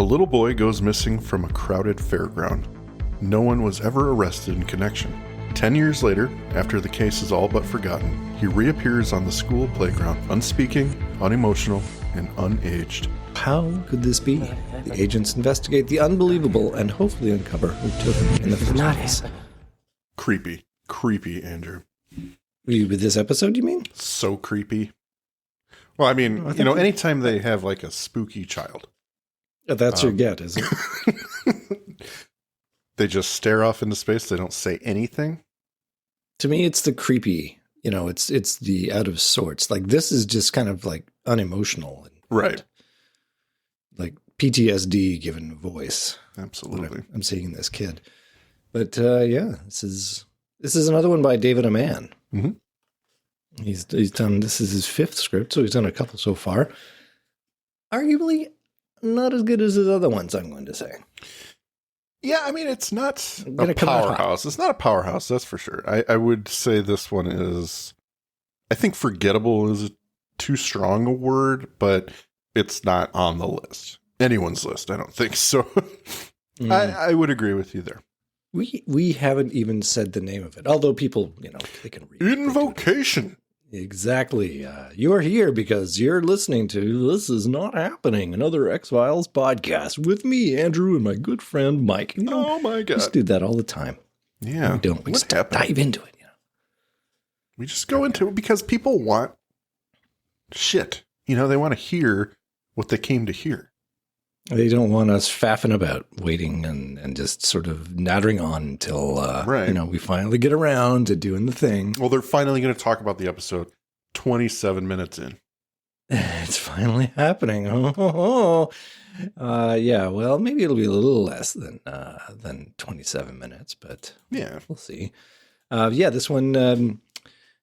little boy goes missing from a crowded fairground. No one was ever arrested in connection. 10 years later, after the case is all but forgotten, he reappears on the school playground, unspeaking, unemotional, and unaged. How could this be? The agents investigate the unbelievable and hopefully uncover who took him in the first place. Creepy. Creepy, Andrew. With this episode, you mean? So creepy. Well, I mean, anytime they have like a spooky child. That's your get, is it? They just stare off into space. They don't say anything. To me, it's the creepy, it's the out of sorts. Like, this is just kind of like unemotional. Right. Like PTSD given voice. Absolutely. I'm seeing in this kid. But this is another one by David Amann. Mm-hmm. He's done, this is his 5th script, so he's done a couple so far. Arguably not as good as his other ones, I'm going to say. Yeah, I mean, it's not a powerhouse. It's not a powerhouse, that's for sure. I would say this one is, I think forgettable is too strong a word, but it's not on the list. Anyone's list, I don't think. So I would agree with you there. We haven't even said the name of it, although people, they can read. Invocation. Exactly. You're here because you're listening to This Is Not Happening, another X-Files podcast with me, Andrew, and my good friend, Mike. Oh, my God. We just do that all the time. Yeah. We don't. We just dive into it. We just go into it because people want shit. They want to hear what they came to hear. They don't want us faffing about, waiting and just sort of nattering on until, we finally get around to doing the thing. Well, they're finally going to talk about the episode 27 minutes in. It's finally happening. Well, maybe it'll be a little less than 27 minutes, but yeah, we'll see. This one,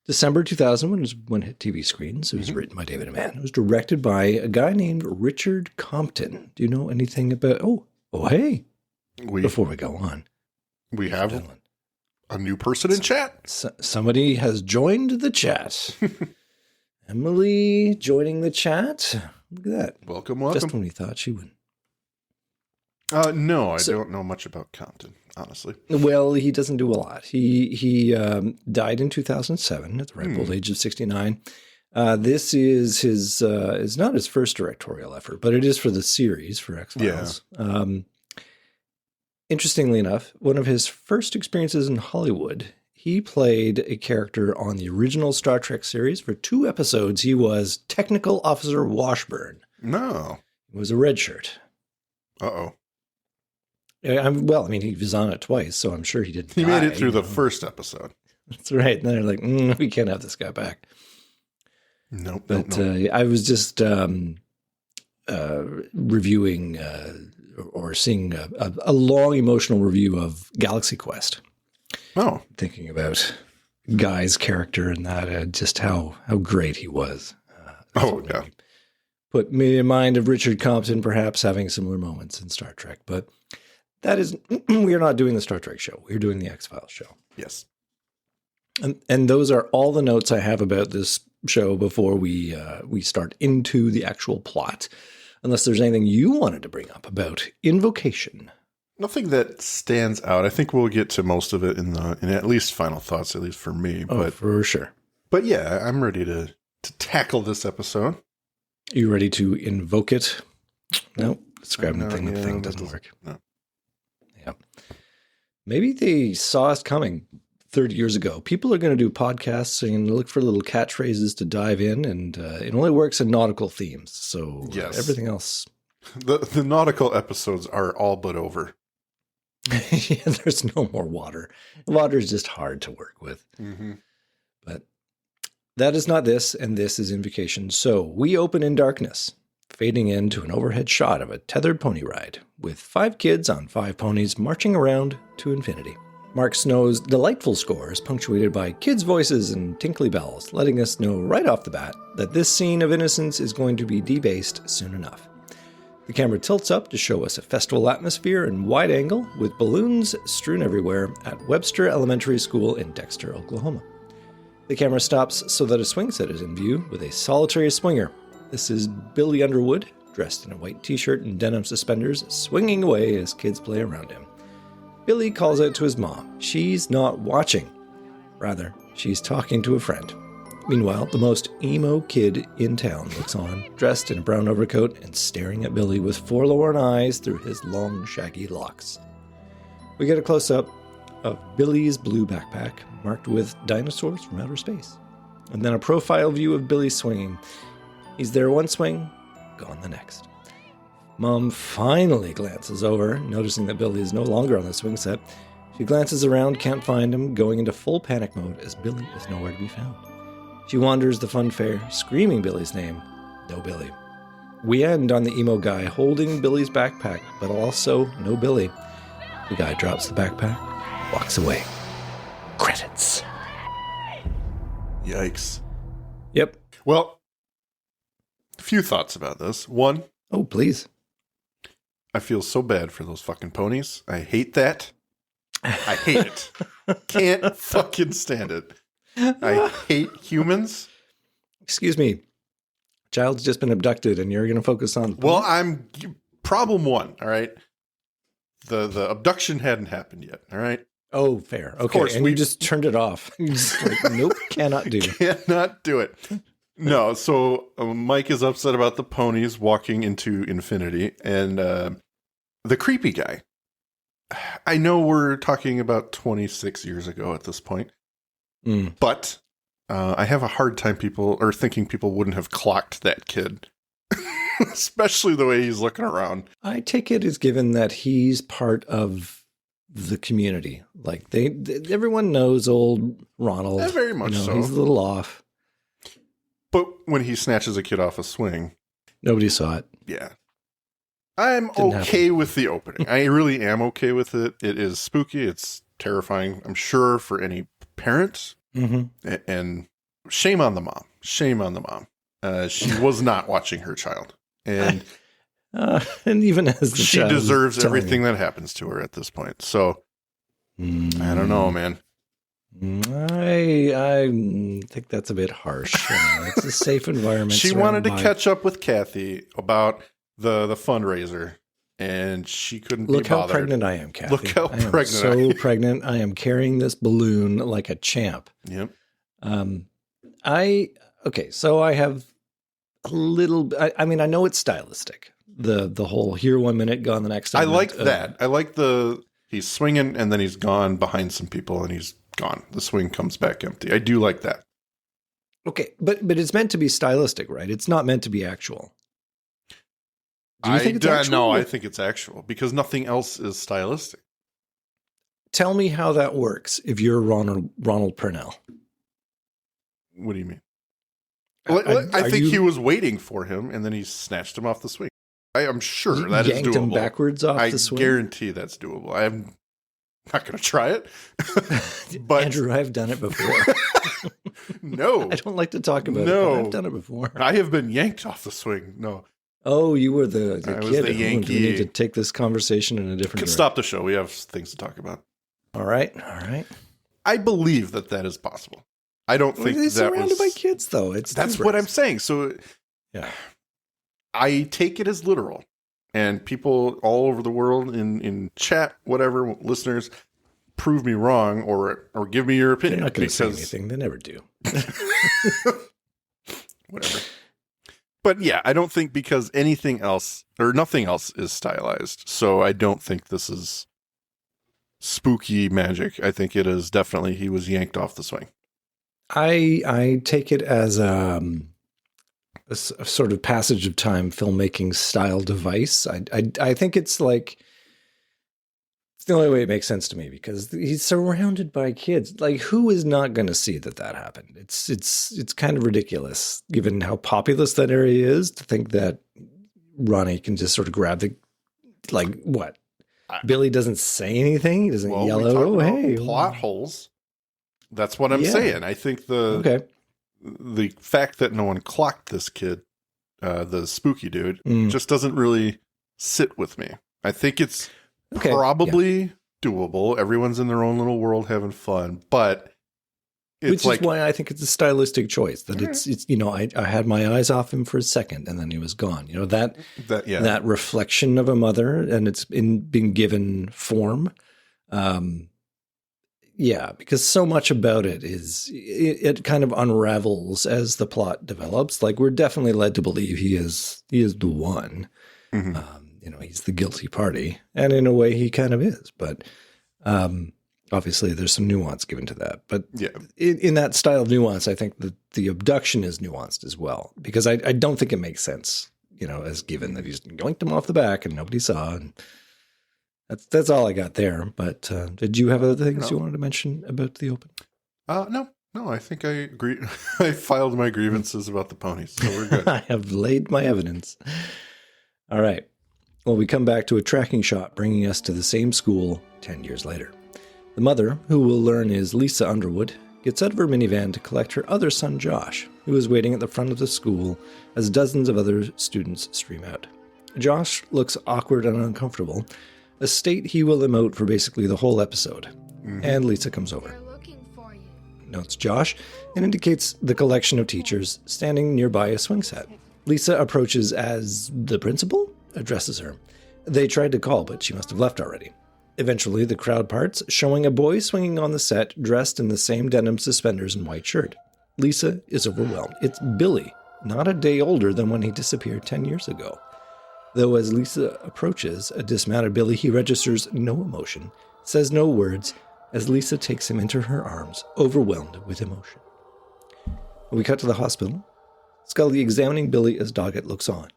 December 2000 was when it hit TV screens. It was written by David Amann. It was directed by a guy named Richard Compton. Do you know anything about? Hey! Before we go on, we have a new person in chat. Somebody has joined the chat. Emily joining the chat. Look at that. Welcome. Just when we thought she would. No, I don't know much about Compton, honestly. Well, he doesn't do a lot. He died in 2007 at the ripe old age of 69. This is his is not his first directorial effort, but it is for the series for X-Files. Yeah. Interestingly enough, one of his first experiences in Hollywood, he played a character on the original Star Trek series. For 2 episodes, he was Technical Officer Washburn. No. It was a red shirt. Uh-oh. He was on it twice, so I'm sure he didn't. He made it through the first episode. That's right. And they're like, we can't have this guy back. Nope. But I was just reviewing or seeing a long emotional review of Galaxy Quest. Oh. Thinking about Guy's character and that, just how great he was. Yeah. Put me in mind of Richard Compton perhaps having similar moments in Star Trek, but that is, we are not doing the Star Trek show. We're doing the X-Files show. Yes. And those are all the notes I have about this show before we start into the actual plot. Unless there's anything you wanted to bring up about Invocation. Nothing that stands out. I think we'll get to most of it in at least final thoughts, at least for me. But for sure. But yeah, I'm ready to tackle this episode. Are you ready to invoke it? No, describing the thing doesn't work. No. Yeah. Maybe they saw us coming 30 years ago. People are going to do podcasts and look for little catchphrases to dive in, and it only works in nautical themes. So yes. Everything else. The nautical episodes are all but over. Yeah, there's no more water. Water is just hard to work with. Mm-hmm. But that is not this, and this is Invocation. So we open in darkness, fading into an overhead shot of a tethered pony ride, with 5 kids on 5 ponies marching around to infinity. Mark Snow's delightful score is punctuated by kids' voices and tinkly bells, letting us know right off the bat that this scene of innocence is going to be debased soon enough. The camera tilts up to show us a festival atmosphere in wide angle with balloons strewn everywhere at Webster Elementary School in Dexter, Oklahoma. The camera stops so that a swing set is in view with a solitary swinger. This is Billy Underwood, dressed in a white t-shirt and denim suspenders, swinging away as kids play around him. Billy calls out to his mom. She's not watching. Rather, she's talking to a friend. Meanwhile, the most emo kid in town looks on, dressed in a brown overcoat and staring at Billy with forlorn eyes through his long, shaggy locks. We get a close-up of Billy's blue backpack, marked with dinosaurs from outer space. And then a profile view of Billy swinging. He's there one swing, gone the next. Mom finally glances over, noticing that Billy is no longer on the swing set. She glances around, can't find him, going into full panic mode as Billy is nowhere to be found. She wanders the fun fair, screaming Billy's name. No Billy. We end on the emo guy holding Billy's backpack, but also no Billy. The guy drops the backpack, walks away. Credits. Yikes. Yep. Well, a few thoughts about this. One. Oh, please. I feel so bad for those fucking ponies. I hate that. I hate it. Can't fucking stand it. I hate humans. Excuse me. Child's just been abducted and you're going to focus on... Well, problem one, all right? The abduction hadn't happened yet, all right? Oh, fair. Okay, of course, and you just turned it off. Just like, nope, cannot do. Cannot do it. No, so Mike is upset about the ponies walking into infinity, and the creepy guy. I know we're talking about 26 years ago at this point, but I have a hard time thinking people wouldn't have clocked that kid, especially the way he's looking around. I take it as given that he's part of the community. Like everyone knows old Ronald. Yeah, very much so. He's a little off. But when he snatches a kid off a swing, nobody saw it. Yeah. I'm okay with the opening. I really am okay with it. It is spooky. It's terrifying, I'm sure, for any parent. Mm-hmm. And shame on the mom. Shame on the mom. She was not watching her child. And even as she deserves everything that happens to her at this point. So, I don't know, man. I think that's a bit harsh. It's a safe environment. She wanted to catch up with Kathy about the fundraiser, and she couldn't be bothered. Look how pregnant I am, Kathy. Look how pregnant I am. So pregnant. I am carrying this balloon like a champ. Yep. So I have a little. I mean, I know it's stylistic. The whole here 1 minute, gone the next. I like that. I like he's swinging and then he's gone behind some people and he's gone. The swing comes back empty. I do like that. Okay, but it's meant to be stylistic, right? It's not meant to be actual. Do you think it's actual? No, I think it's actual because nothing else is stylistic. Tell me how that works if you're Ronald Purnell. What do you mean? I think he was waiting for him and then he snatched him off the swing. I am sure that is doable. Yanked him backwards off the swing? I guarantee that's doable. I'm not going to try it. But Andrew, I've done it before. No. I don't like to talk about it, but I've done it before. I have been yanked off the swing. No. Oh, you were the kid. Was the Yankee. We need to take this conversation in a different direction. Stop the show. We have things to talk about. All right. I believe that is possible. I don't think they're surrounded by kids, though. That's what I'm saying. So, yeah, I take it as literal, and people all over the world in chat, whatever, listeners, prove me wrong or give me your opinion. They're not going to say anything. They never do. Whatever. But yeah, I don't think because anything else or nothing else is stylized. So I don't think this is spooky magic. I think it is definitely he was yanked off the swing. I take it as a sort of passage of time filmmaking style device. I think it's like it's the only way it makes sense to me because he's surrounded by kids. Like, who is not going to see that happened? It's kind of ridiculous given how populous that area is to think that Ronnie can just sort of grab what? Billy doesn't say anything. He doesn't yell out, "Oh, hey!" Plot holes. That's what I'm saying. I think the fact that no one clocked this kid, the spooky dude, just doesn't really sit with me. I think it's probably doable. Everyone's in their own little world having fun, but Which is why I think it's a stylistic choice. That it's I had my eyes off him for a second and then he was gone. That reflection of a mother, and it's been given form. Because so much about it it kind of unravels as the plot develops. Like, we're definitely led to believe he is the one. Mm-hmm. He's the guilty party, and in a way he kind of is. But obviously there's some nuance given to that. But in that style of nuance, I think that the abduction is nuanced as well, because I don't think it makes sense, as given that he's yoinked him off the back and nobody saw. And that's all I got there. But did you have other things you wanted to mention about the open? No, I think I agree. I filed my grievances about the ponies, so we're good. I have laid my evidence. All right. Well, we come back to a tracking shot bringing us to the same school 10 years later. The mother, who we'll learn is Lisa Underwood, gets out of her minivan to collect her other son, Josh, who is waiting at the front of the school as dozens of other students stream out. Josh looks awkward and uncomfortable, a state he will emote for basically the whole episode. Mm-hmm. And Lisa comes over. They're looking for you. Notes Josh and indicates the collection of teachers standing nearby a swing set. Lisa approaches as the principal, addresses her. They tried to call, but she must have left already. Eventually, the crowd parts, showing a boy swinging on the set, dressed in the same denim suspenders and white shirt. Lisa is overwhelmed. It's Billy, not a day older than when he disappeared 10 years ago. Though as Lisa approaches a dismounted Billy, he registers no emotion, says no words, as Lisa takes him into her arms, overwhelmed with emotion. We cut to the hospital. Scully examining Billy as Doggett looks on.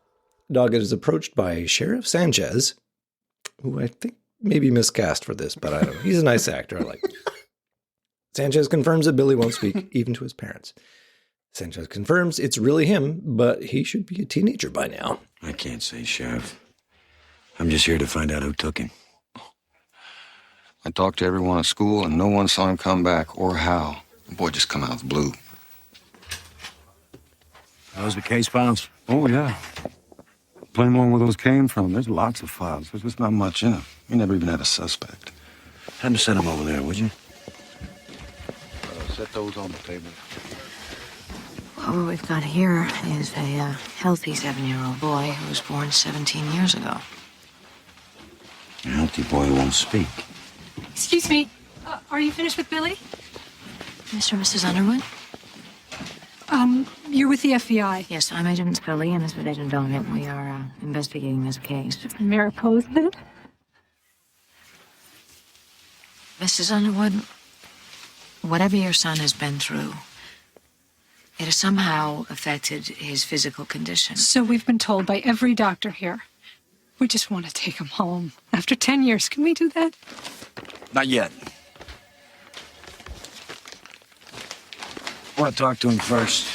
Doggett is approached by Sheriff Sanchez, who I think may be miscast for this, but I don't know. He's a nice actor. I like him. Sanchez confirms that Billy won't speak, even to his parents. Sanchez confirms it's really him, but he should be a teenager by now. I can't say, Sheriff. I'm just here to find out who took him. I talked to everyone at school, and no one saw him come back or how. The boy just come out of the blue. How's the case files? Oh, yeah. Blame on where those came from. There's lots of files. There's just not much in them. We never even had a suspect. Have him send him over there, would you? Set those on the table. Well, what we've got here is a healthy 7-year-old boy who was born 17 years ago. A healthy boy who won't speak. Excuse me. Are you finished with Billy? Mr. and Mrs. Underwood? You're with the FBI. Yes, I'm Agent Scully, and this is Agent Doggett. We are investigating this case. Mariposa? Mrs. Underwood, whatever your son has been through, it has somehow affected his physical condition. So we've been told by every doctor here. We just want to take him home. After 10 years, can we do that? Not yet. I want to talk to him first.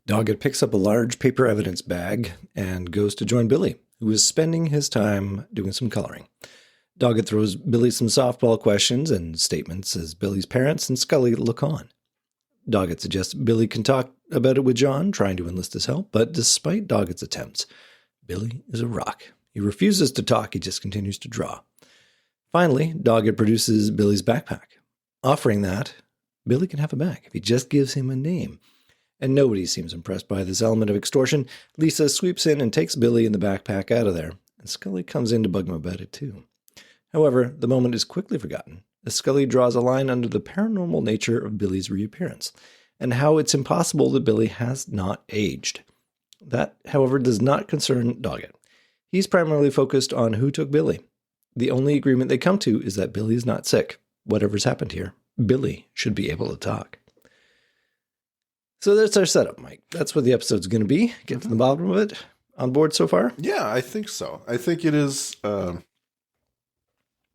Doggett picks up a large paper evidence bag and goes to join Billy, who is spending his time doing some coloring. Doggett throws Billy some softball questions and statements as Billy's parents and Scully look on. Doggett suggests Billy can talk about it with John, trying to enlist his help, but despite Doggett's attempts, Billy is a rock. He refuses to talk, he just continues to draw. Finally, Doggett produces Billy's backpack, offering that Billy can have a bag if he just gives him a name. And nobody seems impressed by this element of extortion. Lisa sweeps in and takes Billy and the backpack out of there, and Scully comes in to bug him about it too. However, the moment is quickly forgotten, as Scully draws a line under the paranormal nature of Billy's reappearance, and how it's impossible that Billy has not aged. That, however, does not concern Doggett. He's primarily focused on who took Billy. The only agreement they come to is that Billy is not sick. Whatever's happened here, Billy should be able to talk. So that's our setup, Mike. That's what the episode's going to be. Get to the bottom of it. On board so far? Yeah, I think so. I think it is.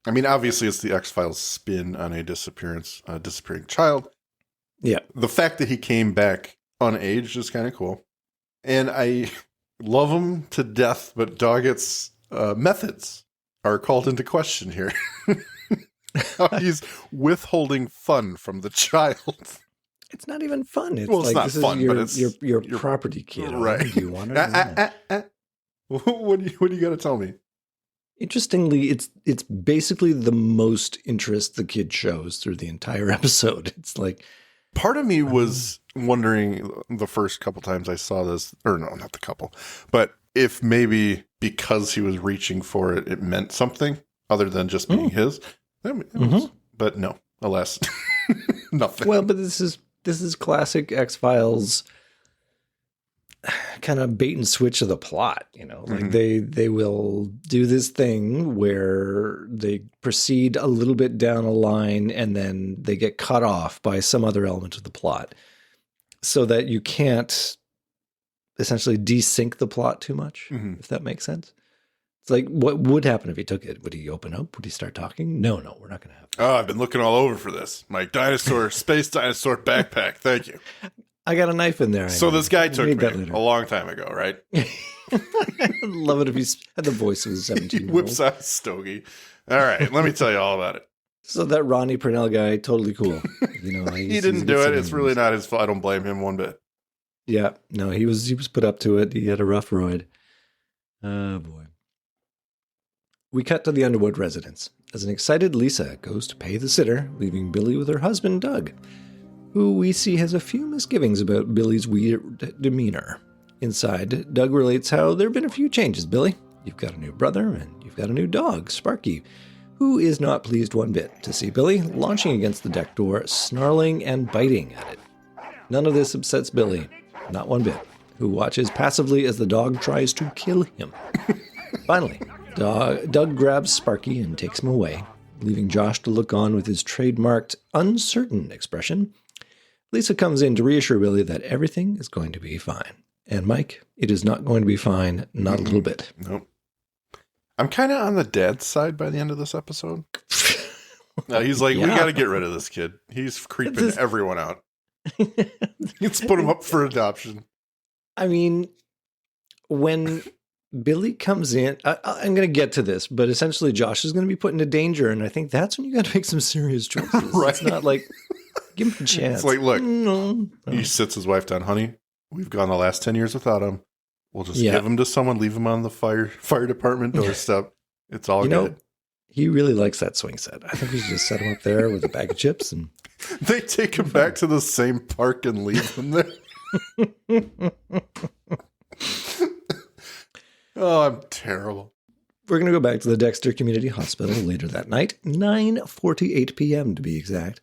Obviously, it's the X-Files spin on a disappearing child. Yeah. The fact that he came back unaged is kind of cool. And I love him to death, but Doggett's methods are called into question here. How he's withholding fun from the child. It's not even fun. It's well, it's like, not this fun, is but it's your property, kid. Right. Do you want it? What do you got to tell me? Interestingly, it's basically the most interest the kid shows through the entire episode. It's like part of me was wondering the first couple times I saw this, or no, not the couple, but if maybe because he was reaching for it, it meant something other than just being his. But no, alas, nothing. Well, but this is classic X-Files kind of bait and switch of the plot, like they will do this thing where they proceed a little bit down a line and then they get cut off by some other element of the plot so that you can't essentially desync the plot too much, if that makes sense. It's like, what would happen if he took it? Would he open up? Would he start talking? No, we're not going to have that. Oh, I've been looking all over for this. My space dinosaur backpack. Thank you. I got a knife in there. So this guy took me a long time ago, right? I'd love it if he had the voice of a 17-year-old. He whips out a stogie. All right, let me tell you all about it. So that Ronnie Purnell guy, totally cool. He didn't do it. It's really not his fault. I don't blame him one bit. Yeah, no, he was put up to it. He had a rough ride. Oh, boy. We cut to the Underwood residence as an excited Lisa goes to pay the sitter, leaving Billy with her husband, Doug, who we see has a few misgivings about Billy's weird demeanor. Inside, Doug relates how there have been a few changes, Billy. You've got a new brother, and you've got a new dog, Sparky, who is not pleased one bit to see Billy launching against the deck door, snarling and biting at it. None of this upsets Billy, not one bit, who watches passively as the dog tries to kill him. Finally, Doug grabs Sparky and takes him away, leaving Josh to look on with his trademarked, uncertain expression. Lisa comes in to reassure Billy that everything is going to be fine. And Mike, it is not going to be fine, not a little bit. Nope. I'm kind of on the dad's side by the end of this episode. He's like, we got to get rid of this kid. He's creeping everyone out. Let's put him up for adoption. I mean, when Billy comes in, I'm going to get to this, but essentially Josh is going to be put into danger, and I think that's when you got to make some serious choices. Right. It's not like, give him a chance. It's like, look, he sits his wife down, honey, we've gone the last 10 years without him. We'll just give him to someone, leave him on the fire department doorstep. It's all good. He really likes that swing set. I think we should just set him up there with a bag of chips. And they take him back to the same park and leave him there. Oh, I'm terrible. We're going to go back to the Dexter Community Hospital later that night, 9:48 p.m. to be exact.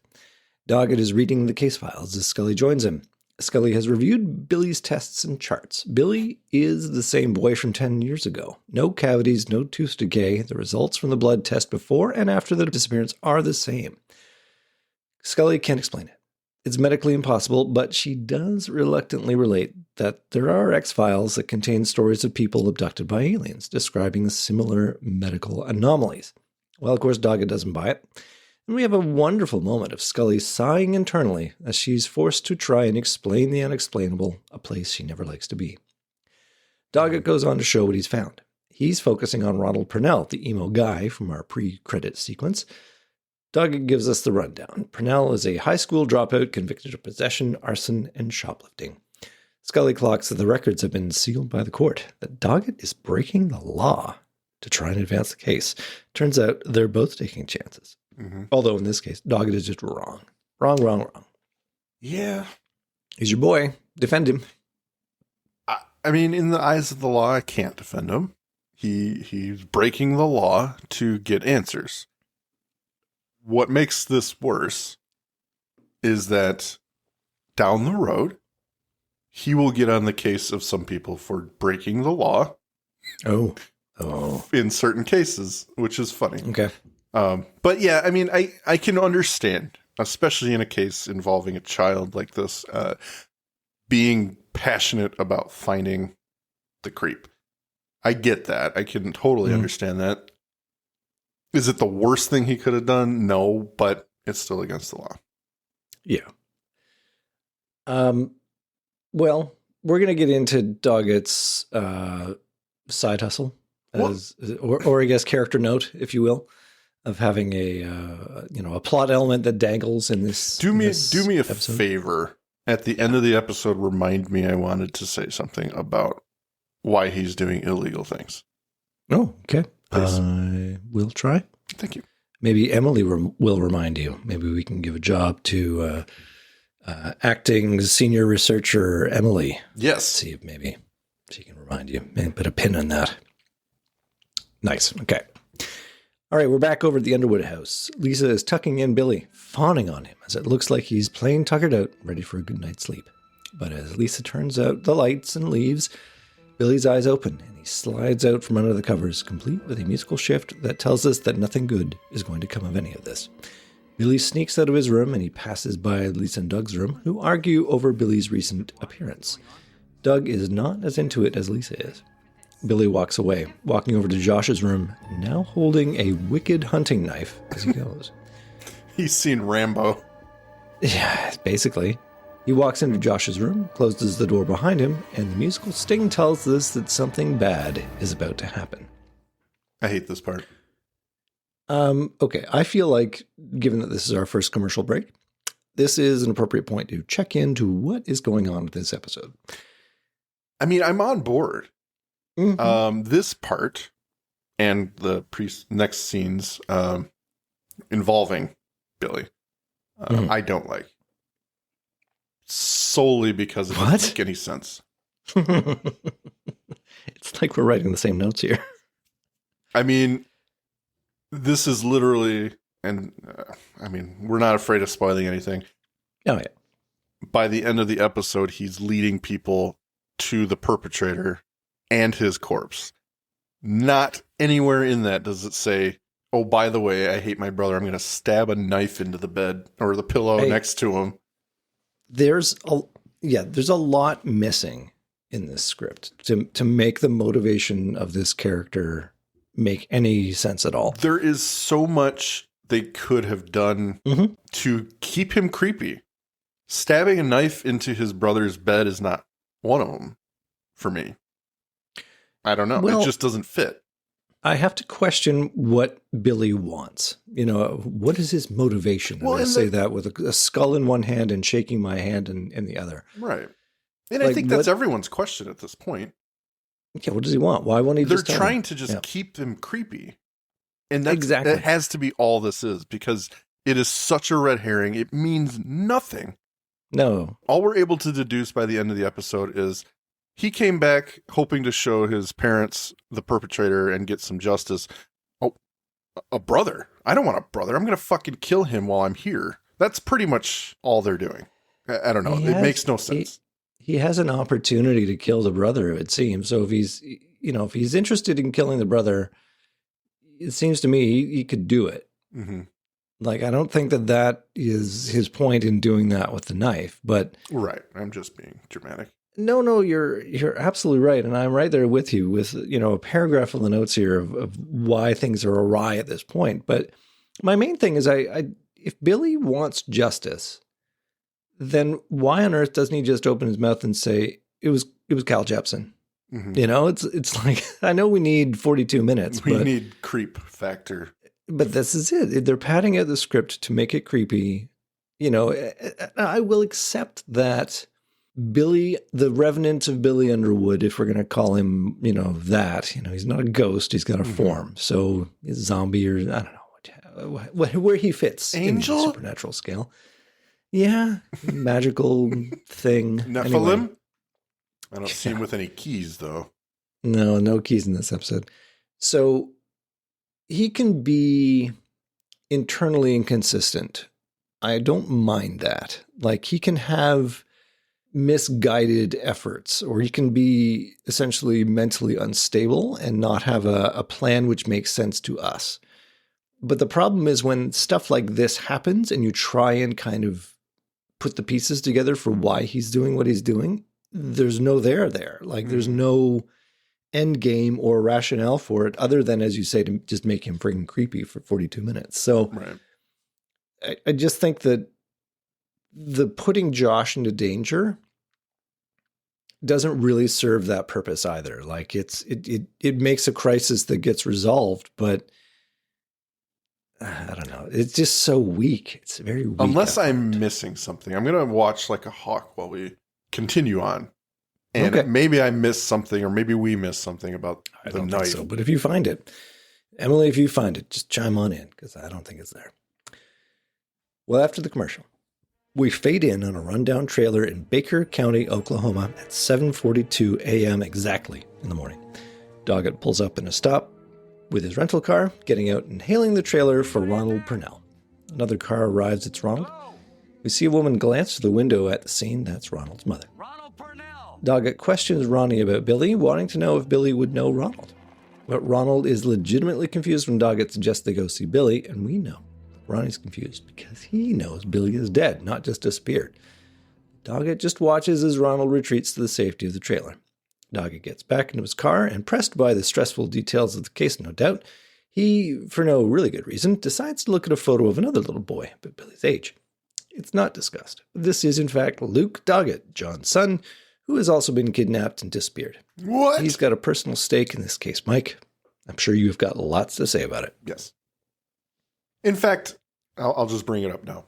Doggett is reading the case files as Scully joins him. Scully has reviewed Billy's tests and charts. Billy is the same boy from 10 years ago. No cavities, no tooth decay. The results from the blood test before and after the disappearance are the same. Scully can't explain it. It's medically impossible, but she does reluctantly relate that there are X-Files that contain stories of people abducted by aliens, describing similar medical anomalies. Well, of course, Doggett doesn't buy it. And we have a wonderful moment of Scully sighing internally as she's forced to try and explain the unexplainable, a place she never likes to be. Doggett goes on to show what he's found. He's focusing on Ronald Purnell, the emo guy from our pre-credit sequence. Doggett gives us the rundown. Purnell is a high school dropout convicted of possession, arson, and shoplifting. Scully clocks that the records have been sealed by the court, that Doggett is breaking the law to try and advance the case. Turns out they're both taking chances. Mm-hmm. Although in this case, Doggett is just wrong. Wrong. Yeah. He's your boy. Defend him. I mean, in the eyes of the law, I can't defend him. He's breaking the law to get answers. What makes this worse is that down the road, he will get on the case of some people for breaking the law. Oh. In certain cases, which is funny. Okay. But yeah, I mean, I can understand, especially in a case involving a child like this, being passionate about finding the creep. I get that. I can totally understand that. Is it the worst thing he could have done? No, but it's still against the law. Yeah. Well, we're going to get into Doggett's side hustle, or I guess character note, if you will, of having a plot element that dangles in this. Do me a favor. At the end of the episode, remind me I wanted to say something about why he's doing illegal things. Oh, okay. Please. I will try. Thank you. Maybe Emily will remind you. Maybe we can give a job to acting senior researcher Emily. Yes. See if maybe she can remind you and put a pin on that. Nice. Okay. All right, we're back over at the Underwood house. Lisa is tucking in Billy, fawning on him as it looks like he's plain tuckered out, ready for a good night's sleep. But as Lisa turns out the lights and leaves, Billy's eyes open and he slides out from under the covers, complete with a musical shift that tells us that nothing good is going to come of any of this. Billy sneaks out of his room and he passes by Lisa and Doug's room, who argue over Billy's recent appearance. Doug is not as into it as Lisa is. Billy walks away, walking over to Josh's room, now holding a wicked hunting knife as he goes. He's seen Rambo. Yeah, basically. He walks into Josh's room, closes the door behind him, and the musical sting tells us that something bad is about to happen. I hate this part. Okay, I feel like, given that this is our first commercial break, this is an appropriate point to check into what is going on with this episode. I mean, I'm on board. Mm-hmm. This part and the next scenes involving Billy, I don't like. Solely because it doesn't make any sense. It's like we're writing the same notes here. I mean, this is literally, and I mean, we're not afraid of spoiling anything. Oh, yeah. By the end of the episode, he's leading people to the perpetrator and his corpse. Not anywhere in that does it say, oh, by the way, I hate my brother. I'm going to stab a knife into the bed or the pillow next to him. There's a lot missing in this script to make the motivation of this character make any sense at all. There is so much they could have done to keep him creepy. Stabbing a knife into his brother's bed is not one of them for me. I don't know. It just doesn't fit. I have to question what Billy wants. You know, what is his motivation? Well, I say that with a skull in one hand and shaking my hand in the other. Right. And I think that's everyone's question at this point. Yeah, what does he want? Why won't he They're just tell trying him? to just keep him creepy. And Exactly. That has to be all this is, because it is such a red herring. It means nothing. No. All we're able to deduce by the end of the episode is he came back hoping to show his parents the perpetrator and get some justice. Oh, a brother. I don't want a brother. I'm going to fucking kill him while I'm here. That's pretty much all they're doing. I don't know. It makes no sense. He has an opportunity to kill the brother, it seems. So if he's interested in killing the brother, it seems to me he could do it. Mm-hmm. Like, I don't think that is his point in doing that with the knife, but right. I'm just being dramatic. No, you're absolutely right. And I'm right there with you with, a paragraph of the notes here of why things are awry at this point. But my main thing is if Billy wants justice, then why on earth doesn't he just open his mouth and say it was Cal Jepsen? Mm-hmm. It's like, I know we need 42 minutes. We need creep factor. But this is it. They're padding out the script to make it creepy. I will accept that Billy, the revenant of Billy Underwood, if we're going to call him, that, he's not a ghost. He's got a form. So he's a zombie or I don't know where he fits Angel? In the supernatural scale. Yeah. Magical thing. Nephilim? Anyway. I don't see him with any keys though. No keys in this episode. So he can be internally inconsistent. I don't mind that. Like, he can have misguided efforts, or he can be essentially mentally unstable and not have a plan which makes sense to us. But the problem is when stuff like this happens and you try and kind of put the pieces together for why he's doing what he's doing, there's no there. Like, there's no end game or rationale for it other than, as you say, to just make him freaking creepy for 42 minutes. So I just think that the putting Josh into danger doesn't really serve that purpose either. Like, it makes a crisis that gets resolved, but I don't know. It's just so weak. It's very weak. Unless I'm missing something, I'm going to watch like a hawk while we continue on. And maybe I missed something, or maybe we missed something about the knife. So, but if you find it, Emily, if you find it, just chime on in, because I don't think it's there. Well, after the commercial, we fade in on a rundown trailer in Baker County, Oklahoma at 7:42 a.m. exactly in the morning. Doggett pulls up in a stop with his rental car, getting out and hailing the trailer for Ronald Purnell. Another car arrives. It's Ronald. We see a woman glance through the window at the scene. That's Ronald's mother. Ronald Purnell. Doggett questions Ronnie about Billy, wanting to know if Billy would know Ronald. But Ronald is legitimately confused when Doggett suggests they go see Billy, and we know Ronnie's confused because he knows Billy is dead, not just disappeared. Doggett just watches as Ronald retreats to the safety of the trailer. Doggett gets back into his car, and pressed by the stressful details of the case, no doubt, he, for no really good reason, decides to look at a photo of another little boy, but Billy's age. It's not discussed. This is, in fact, Luke Doggett, John's son, who has also been kidnapped and disappeared. What? He's got a personal stake in this case, Mike. I'm sure you've got lots to say about it. Yes. In fact, I'll just bring it up now.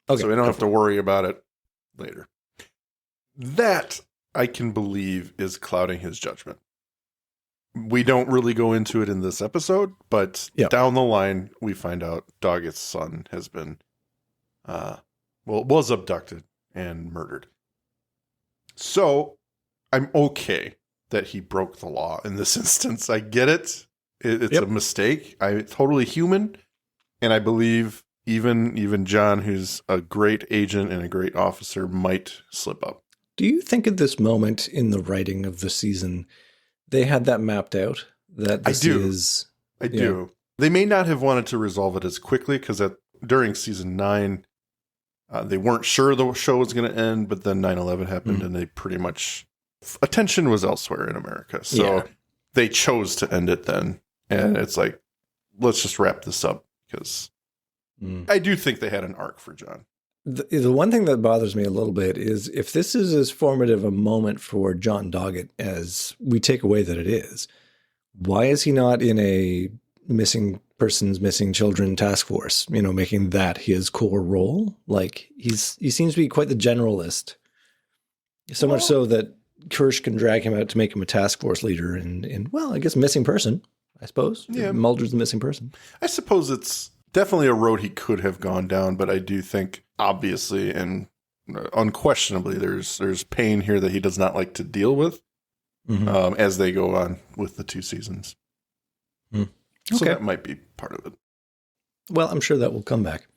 Okay, so we don't have to worry about it later. That, I can believe, is clouding his judgment. We don't really go into it in this episode, but down the line, we find out Doggett's son has been, was abducted and murdered. So I'm okay that he broke the law in this instance. I get it. It's a mistake. Totally human. And I believe even John, who's a great agent and a great officer, might slip up. Do you think at this moment in the writing of the season, they had that mapped out? That this is, I do. They may not have wanted to resolve it as quickly because during season 9, they weren't sure the show was going to end, but then 9/11 happened and they pretty much, attention was elsewhere in America. So they chose to end it then. And it's like, let's just wrap this up because I do think they had an arc for John. The one thing that bothers me a little bit is if this is as formative a moment for John Doggett as we take away that it is, why is he not in a missing persons, missing children task force, making that his core role? Like he seems to be quite the generalist. So much so that Kirsch can drag him out to make him a task force leader in I guess missing person, I suppose. Yeah. Mulder's the missing person. I suppose it's definitely a road he could have gone down, but I do think obviously and unquestionably there's pain here that he does not like to deal with as they go on with the 2 seasons. So that might be part of it. Well, I'm sure that will come back.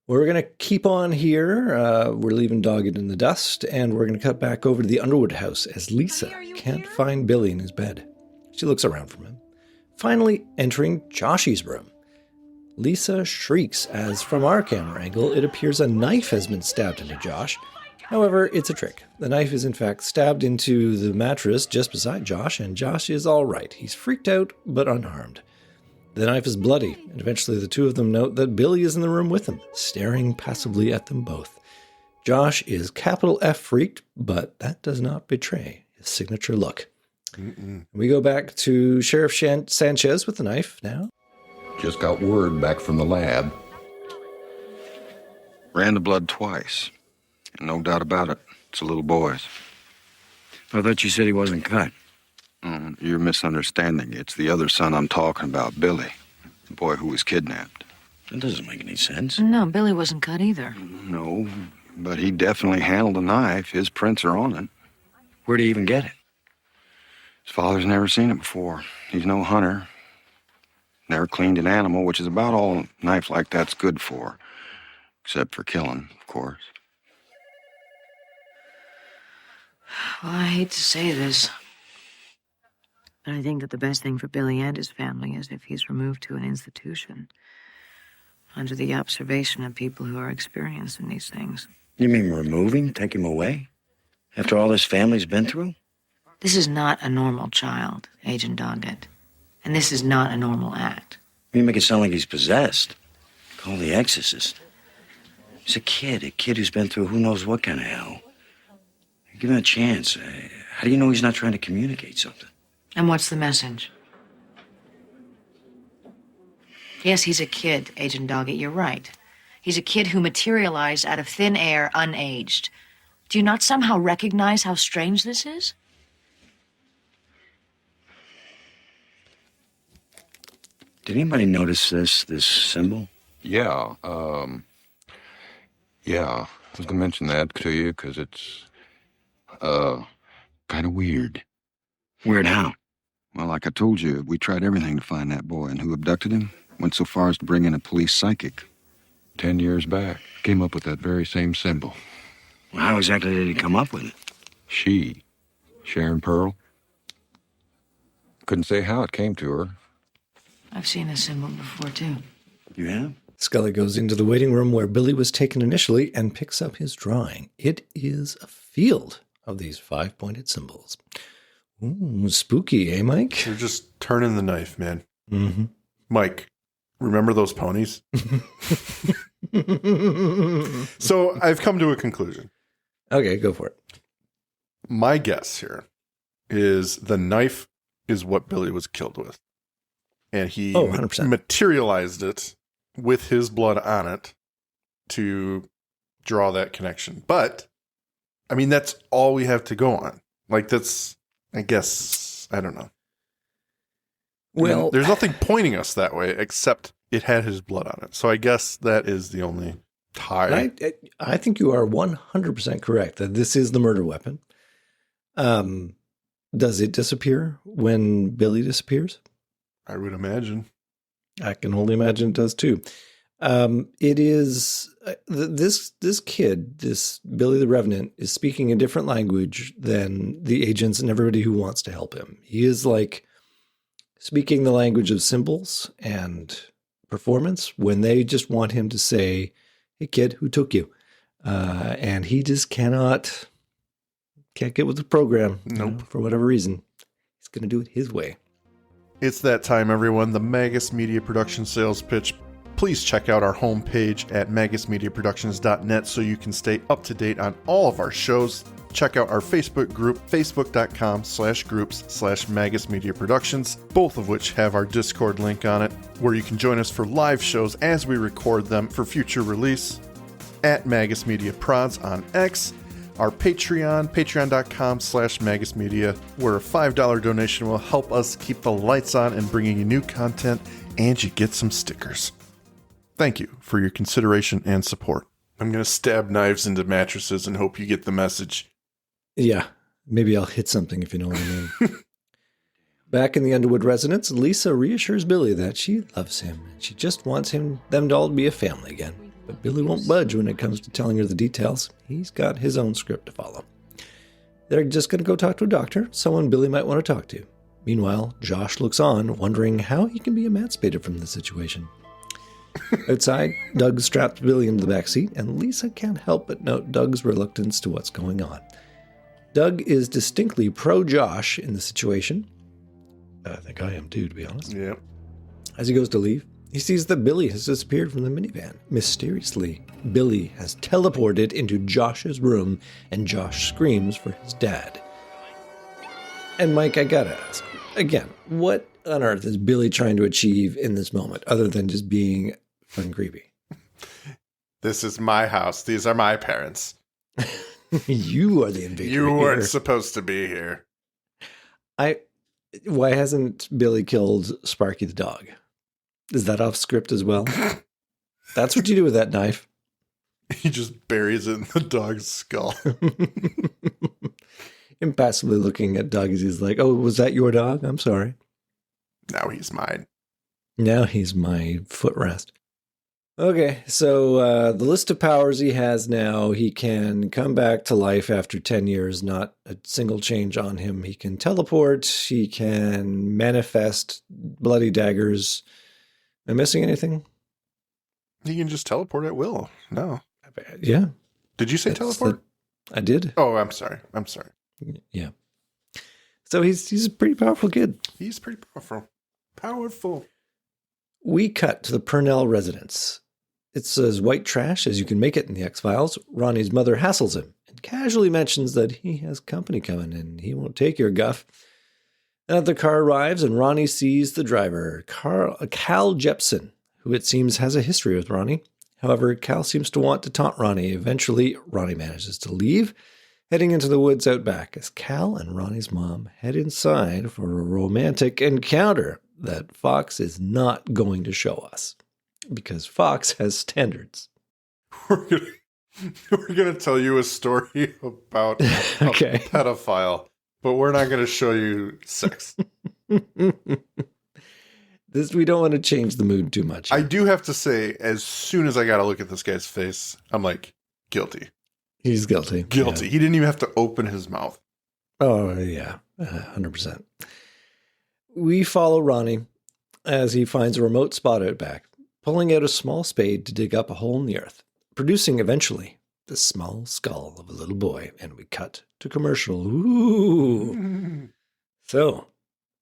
We're going to keep on here. We're leaving Doggett in the dust, and we're going to cut back over to the Underwood house as Lisa can't find Billy in his bed. She looks around for him, finally entering Joshy's room. Lisa shrieks as, from our camera angle, it appears a knife has been stabbed into Josh. However, it's a trick. The knife is in fact stabbed into the mattress just beside Josh, and Josh is all right. He's freaked out, but unharmed. The knife is bloody, and eventually the two of them note that Billy is in the room with them, staring passively at them both. Josh is capital F freaked, but that does not betray his signature look. We go back to Sheriff Sanchez with the knife now. Just got word back from the lab. Ran the blood twice. And no doubt about it, it's a little boy's. I thought you said he wasn't cut. You're misunderstanding. It's the other son I'm talking about, Billy. The boy who was kidnapped. That doesn't make any sense. No, Billy wasn't cut either. No, but he definitely handled a knife. His prints are on it. Where'd he even get it? His father's never seen it before. He's no hunter. Never cleaned an animal, which is about all a knife like that's good for. Except for killing, of course. Well, I hate to say this, but I think that the best thing for Billy and his family is if he's removed to an institution under the observation of people who are experienced in these things. You mean remove him, take him away? After all this family's been through? This is not a normal child, Agent Doggett. And this is not a normal act. You make it sound like he's possessed. Call the exorcist. He's a kid who's been through who knows what kind of hell. Give him a chance. How do you know he's not trying to communicate something? And what's the message? Yes, he's a kid, Agent Doggett, you're right. He's a kid who materialized out of thin air, unaged. Do you not somehow recognize how strange this is? Did anybody notice this symbol? Yeah, yeah. I was gonna mention that to you because it's, kind of weird. Weird how? Well, like I told you, we tried everything to find that boy, and who abducted him went so far as to bring in a police psychic. 10 years back, came up with that very same symbol. Well, how exactly did he come up with it? She, Sharon Pearl. Couldn't say how it came to her. I've seen this symbol before, too. You have? Scully goes into the waiting room where Billy was taken initially and picks up his drawing. It is a field of these 5-pointed symbols. Ooh, spooky, eh, Mike? They're just turning the knife, man. Mm-hmm. Mike, remember those ponies? So I've come to a conclusion. Okay, go for it. My guess here is the knife is what Billy was killed with. And he 100%. materialized it with his blood on it to draw that connection. But, I mean, that's all we have to go on. Like, that's, I guess, I don't know. Well, I mean, there's nothing pointing us that way except it had his blood on it. So I guess that is the only tie. I think you are 100% correct that this is the murder weapon. Does it disappear when Billy disappears? I would imagine. I can only imagine it does too. It is this kid, this Billy the Revenant, is speaking a different language than the agents and everybody who wants to help him. He is like speaking the language of symbols and performance when they just want him to say, "Hey kid, who took you?" And he just can't get with the program. Nope. For whatever reason. He's going to do it his way. It's that time, everyone. The Magus Media Production sales pitch. Please check out our homepage at magusmediaproductions.net so you can stay up to date on all of our shows. Check out our Facebook group, facebook.com/groups/Magus Media Productions, both of which have our Discord link on it, where you can join us for live shows as we record them for future release. At Magus Media Prods on X, our Patreon, patreon.com/magusmedia, where a $5 donation will help us keep the lights on and bringing you new content, and you get some stickers. Thank you for your consideration and support. I'm going to stab knives into mattresses and hope you get the message. Yeah, maybe I'll hit something if you know what I mean. Back in the Underwood residence, Lisa reassures Billy that she loves him and she just wants them all to be a family again. But Billy won't budge when it comes to telling her the details. He's got his own script to follow. They're just going to go talk to a doctor, someone Billy might want to talk to. Meanwhile, Josh looks on, wondering how he can be emancipated from the situation. Outside, Doug straps Billy into the back seat, and Lisa can't help but note Doug's reluctance to what's going on. Doug is distinctly pro-Josh in the situation. I think I am too, to be honest. Yeah. As he goes to leave, he sees that Billy has disappeared from the minivan. Mysteriously, Billy has teleported into Josh's room, and Josh screams for his dad. And Mike, I gotta ask, again, what on earth is Billy trying to achieve in this moment, other than just being fucking creepy? This is my house. These are my parents. You are the invader. You weren't supposed to be here. Why hasn't Billy killed Sparky the dog? Is that off script as well? That's what you do with that knife. He just buries it in the dog's skull. Impassively looking at Doug as he's like, "Oh, was that your dog? I'm sorry." Now he's mine. Now he's my footrest. Okay, so the list of powers he has now, he can come back to life after 10 years, not a single change on him. He can teleport. He can manifest bloody daggers. Am I missing anything? He can just teleport at will. No. Yeah. Did you say teleport? I did. Oh, I'm sorry. Yeah. So he's a pretty powerful kid. He's pretty powerful. We cut to the Purnell residence. It's as white trash as you can make it in the X-Files. Ronnie's mother hassles him and casually mentions that he has company coming and he won't take your guff. Then the car arrives and Ronnie sees the driver, Cal Jepson, who it seems has a history with Ronnie. However, Cal seems to want to taunt Ronnie. Eventually, Ronnie manages to leave, heading into the woods out back as Cal and Ronnie's mom head inside for a romantic encounter. that Fox is not going to show us because Fox has standards. We're gonna tell you a story about a pedophile, but we're not going to show you sex. We don't want to change the mood too much. I do have to say, as soon as I got to look at this guy's face, I'm like, guilty. He's guilty. Guilty. Yeah. He didn't even have to open his mouth. Oh, yeah. 100%. We follow Ronnie as he finds a remote spot out back, pulling out a small spade to dig up a hole in the earth, producing eventually the small skull of a little boy, and we cut to commercial. Ooh. So,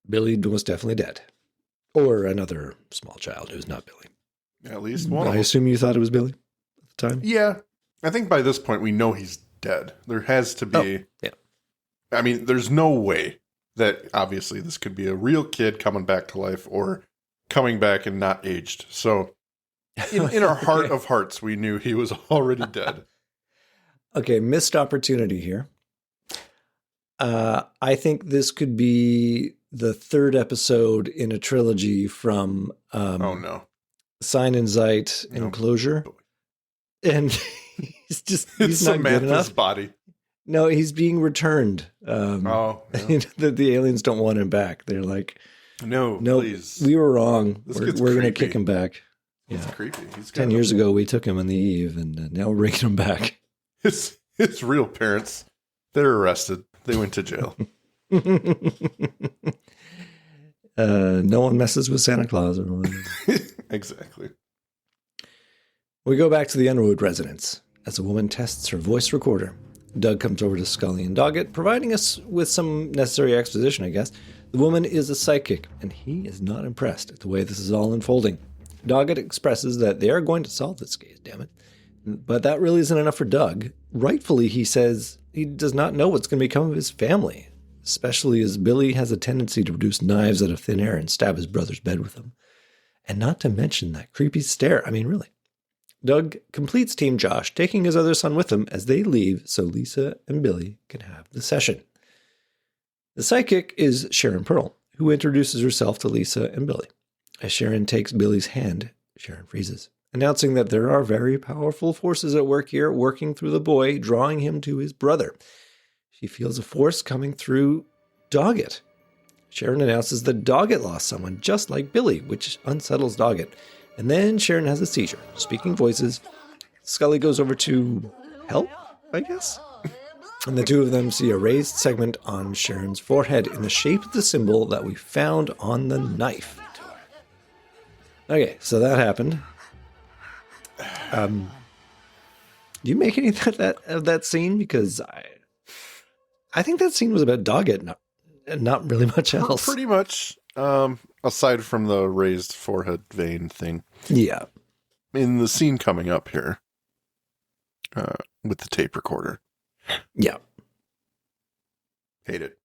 Billy was definitely dead. Or another small child who's not Billy. At least one. I assume you thought it was Billy at the time? Yeah. I think by this point we know he's dead. There has to be. Oh, yeah. I mean, there's no way that obviously this could be a real kid coming back to life or coming back and not aged. So in our heart of hearts, we knew he was already dead. Okay, missed opportunity here. I think this could be the third episode in a trilogy from Sign and Sight and Closure. And he's not good enough. Body. No, he's being returned. The aliens don't want him back. They're like, no, please. We were wrong. We're going to kick him back. It's creepy. 10 years ago, we took him on the eve, and now we're bringing him back. His real parents, they're arrested. They went to jail. No one messes with Santa Claus. Exactly. We go back to the Underwood residence as a woman tests her voice recorder. Doug comes over to Scully and Doggett, providing us with some necessary exposition, I guess. The woman is a psychic, and he is not impressed at the way this is all unfolding. Doggett expresses that they are going to solve this case, damn it. But that really isn't enough for Doug. Rightfully, he says he does not know what's going to become of his family, especially as Billy has a tendency to produce knives out of thin air and stab his brother's bed with them. And not to mention that creepy stare. I mean, really. Doug completes Team Josh, taking his other son with him as they leave so Lisa and Billy can have the session. The psychic is Sharon Pearl, who introduces herself to Lisa and Billy. As Sharon takes Billy's hand, Sharon freezes, announcing that there are very powerful forces at work here, working through the boy, drawing him to his brother. She feels a force coming through Doggett. Sharon announces that Doggett lost someone just like Billy, which unsettles Doggett. And then Sharon has a seizure. Speaking voices, Scully goes over to help, I guess? And the two of them see a raised segment on Sharon's forehead in the shape of the symbol that we found on the knife. Okay, so that happened. Do you make any of that scene? Because I think that scene was about Doggett, not really much else. Pretty much. Aside from the raised forehead vein thing. Yeah. In the scene coming up here, with the tape recorder. Yeah. Hate it.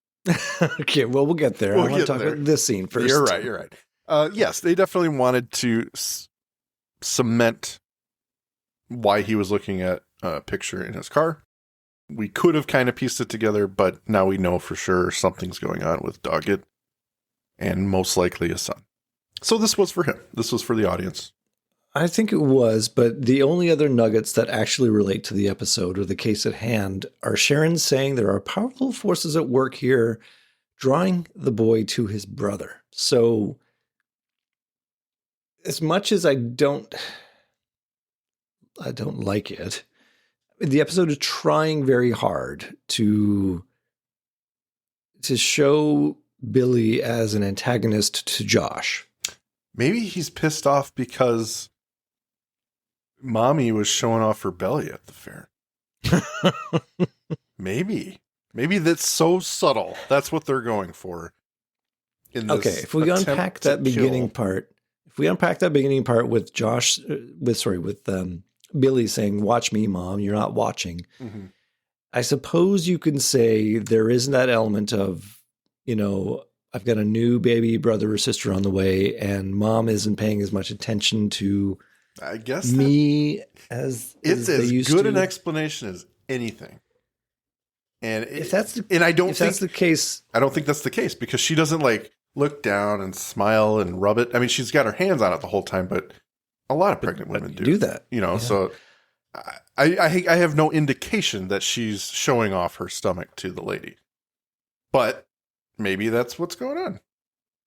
Okay, well, we'll get there. I want to talk about this scene first. You're right. Yes, they definitely wanted to cement why he was looking at a picture in his car. We could have kind of pieced it together, but now we know for sure something's going on with Doggett. And most likely a son. So this was for him. This was for the audience. I think it was, but the only other nuggets that actually relate to the episode or the case at hand are Sharon saying there are powerful forces at work here, drawing the boy to his brother. So as much as I don't like it, the episode is trying very hard to show Billy as an antagonist to Josh. Maybe he's pissed off because Mommy was showing off her belly at the fair. Maybe that's so subtle. That's what they're going for. Okay, if we unpack that beginning part, with Josh, with Billy saying, "Watch me, Mom, you're not watching." Mm-hmm. I suppose you can say there is that element of, I've got a new baby brother or sister on the way, and Mom isn't paying as much attention to, I guess, me as it's as good an explanation as anything. And if that's the case, I don't think that's the case because she doesn't look down and smile and rub it. I mean, she's got her hands on it the whole time, but a lot of pregnant women do that. You know, so I have no indication that she's showing off her stomach to the lady. But maybe that's what's going on.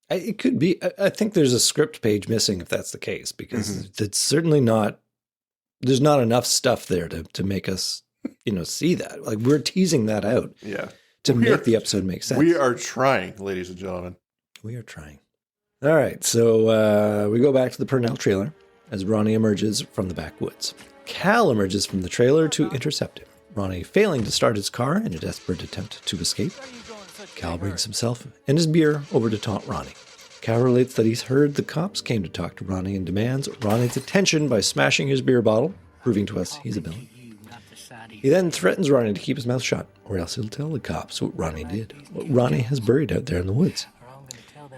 It could be. I think there's a script page missing if that's the case, because it's certainly not, there's not enough stuff there to make us, see that. Like, we're teasing that out. Yeah. To make the episode make sense. We are trying, ladies and gentlemen. We are trying. All right. So we go back to the Purnell trailer as Ronnie emerges from the backwoods. Cal emerges from the trailer to intercept him. Ronnie failing to start his car in a desperate attempt to escape. Cal brings himself and his beer over to taunt Ronnie. Cal relates that he's heard the cops came to talk to Ronnie and demands Ronnie's attention by smashing his beer bottle, proving to us he's a villain. He then threatens Ronnie to keep his mouth shut, or else he'll tell the cops what Ronnie did, what Ronnie has buried out there in the woods.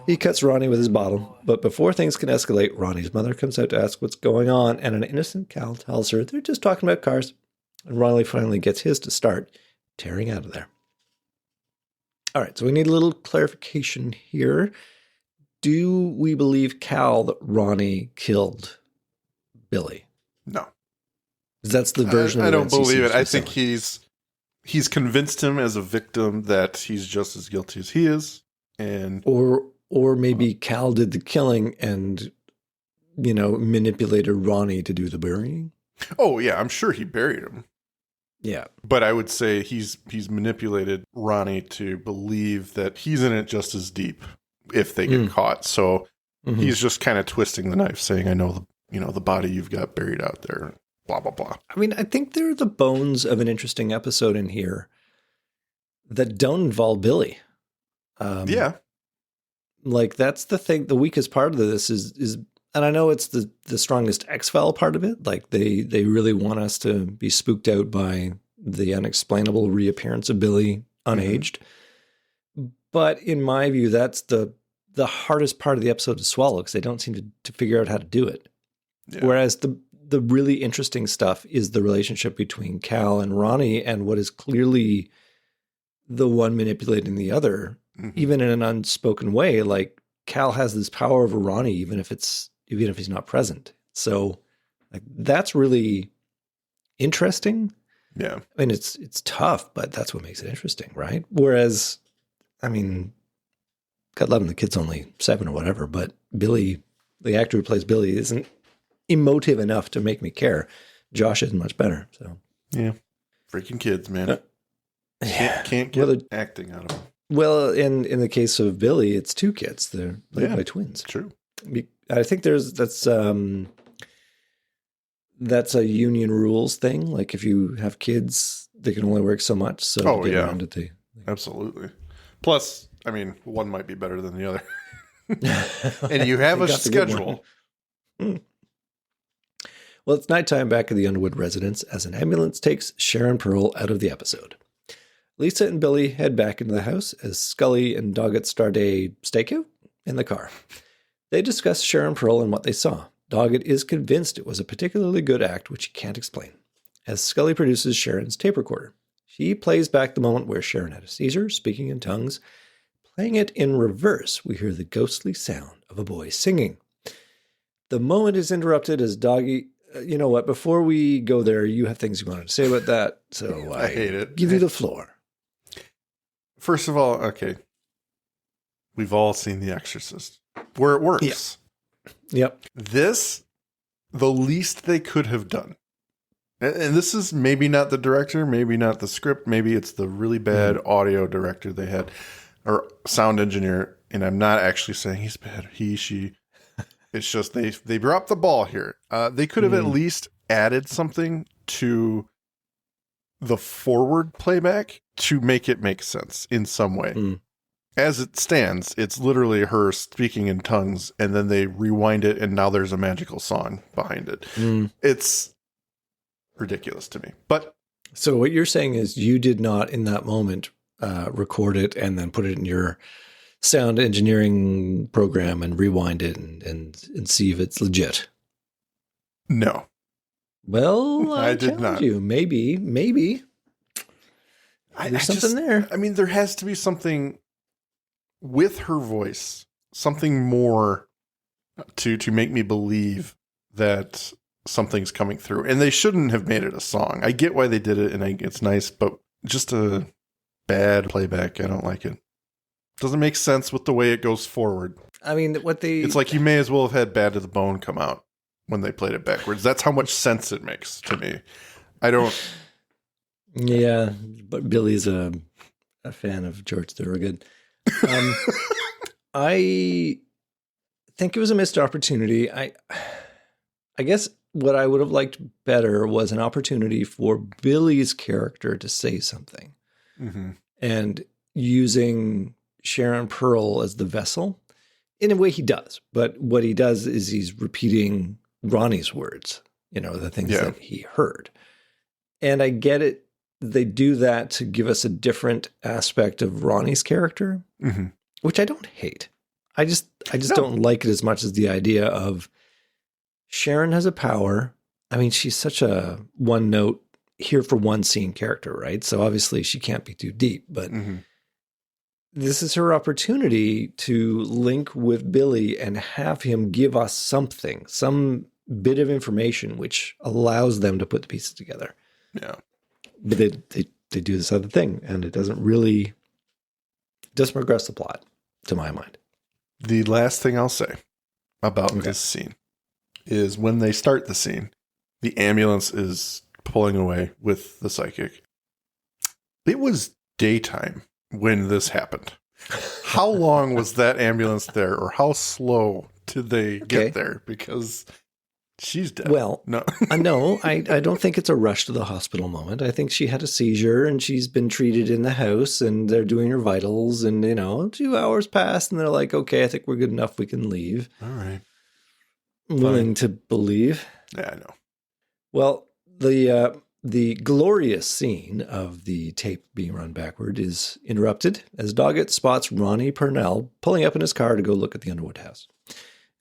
He cuts Ronnie with his bottle, but before things can escalate, Ronnie's mother comes out to ask what's going on, and an innocent Cal tells her they're just talking about cars. And Ronnie finally gets his to start, tearing out of there. All right, so we need a little clarification here. Do we believe Cal that Ronnie killed Billy? No. That's the version of I don't believe it. I selling. think he's convinced him as a victim that he's just as guilty as he is. And or maybe Cal did the killing and, manipulated Ronnie to do the burying. Oh, yeah, I'm sure he buried him. Yeah. But I would say he's manipulated Ronnie to believe that he's in it just as deep if they get caught. So he's just kind of twisting the knife, saying, I know the body you've got buried out there. Blah, blah, blah. I mean, I think there are the bones of an interesting episode in here that don't involve Billy. Yeah. Like, that's the thing. The weakest part of this is, and I know it's the strongest X-File part of it. Like, they really want us to be spooked out by the unexplainable reappearance of Billy unaged. But in my view, that's the hardest part of the episode to swallow, because they don't seem to figure out how to do it. Yeah. Whereas the really interesting stuff is the relationship between Cal and Ronnie, and what is clearly the one manipulating the other, even in an unspoken way. Like, Cal has this power over Ronnie, even if he's not present. So, like, that's really interesting. Yeah. I mean, it's tough, but that's what makes it interesting, right? Whereas, I mean, God love him, the kid's only 7 or whatever, but Billy, the actor who plays Billy, isn't emotive enough to make me care. Josh isn't much better. So yeah, freaking kids, man. Can't get acting out of them. Well, in the case of Billy, it's 2 kids. They're played by twins. True. I think that's a union rules thing. Like, if you have kids, they can only work so much. So around it, absolutely. Plus, I mean, one might be better than the other, and you have a schedule. Well, it's nighttime back at the Underwood residence as an ambulance takes Sharon Pearl out of the episode. Lisa and Billy head back into the house as Scully and Doggett start a stakeout in the car. They discuss Sharon Pearl and what they saw. Doggett is convinced it was a particularly good act, which he can't explain, as Scully produces Sharon's tape recorder. She plays back the moment where Sharon had a seizure, speaking in tongues. Playing it in reverse, we hear the ghostly sound of a boy singing. The moment is interrupted as Doggy... you know what? Before we go there, you have things you wanted to say about that, so I hate it. Give you the floor. First of all, okay, we've all seen The Exorcist, where it works. Yep. This, the least they could have done, and this is maybe not the director, maybe not the script, maybe it's the really bad audio director they had, or sound engineer, and I'm not actually saying he's bad, he, she. It's just they dropped the ball here. They could have at least added something to the forward playback to make it make sense in some way. As it stands, it's literally her speaking in tongues, and then they rewind it, and now there's a magical song behind it. It's ridiculous to me. But so what you're saying is you did not, in that moment, record it and then put it in your sound engineering program and rewind it and see if it's legit. No. Well, I did not. Maybe. There's something there. I mean, there has to be something with her voice something more to make me believe that something's coming through. And they shouldn't have made it a song. I get why they did it, and it's nice, but just a bad playback. I don't like it. Doesn't make sense with the way it goes forward. I mean, it's like you may as well have had Bad to the Bone come out when they played it backwards. That's how much sense it makes to me. I don't. Yeah, but Billy's a fan of George Thorogood. I think it was a missed opportunity. I guess what I would have liked better was an opportunity for Billy's character to say something. Mm-hmm. And using Sharon Pearl as the vessel. In a way he does, but what he does is he's repeating Ronnie's words, the things that he heard. And I get it. They do that to give us a different aspect of Ronnie's character, mm-hmm. which I don't hate. I just don't like it as much as the idea of Sharon has a power. I mean, she's such a one note here for one scene character, right? So obviously she can't be too deep, but mm-hmm. this is her opportunity to link with Billy and have him give us something, some bit of information, which allows them to put the pieces together. Yeah. But they do this other thing, and it doesn't progress the plot, to my mind. The last thing I'll say about this scene is when they start the scene, the ambulance is pulling away with the psychic. It was daytime when this happened. How long was that ambulance there, or how slow did they get there? Because she's dead. Well, no, I don't think it's a rush to the hospital moment. I think she had a seizure and she's been treated in the house and they're doing her vitals and, 2 hours pass and they're like, okay, I think we're good enough. We can leave. All right. I'm willing to believe. Yeah, I know. Well, the glorious scene of the tape being run backward is interrupted as Doggett spots Ronnie Purnell pulling up in his car to go look at the Underwood house.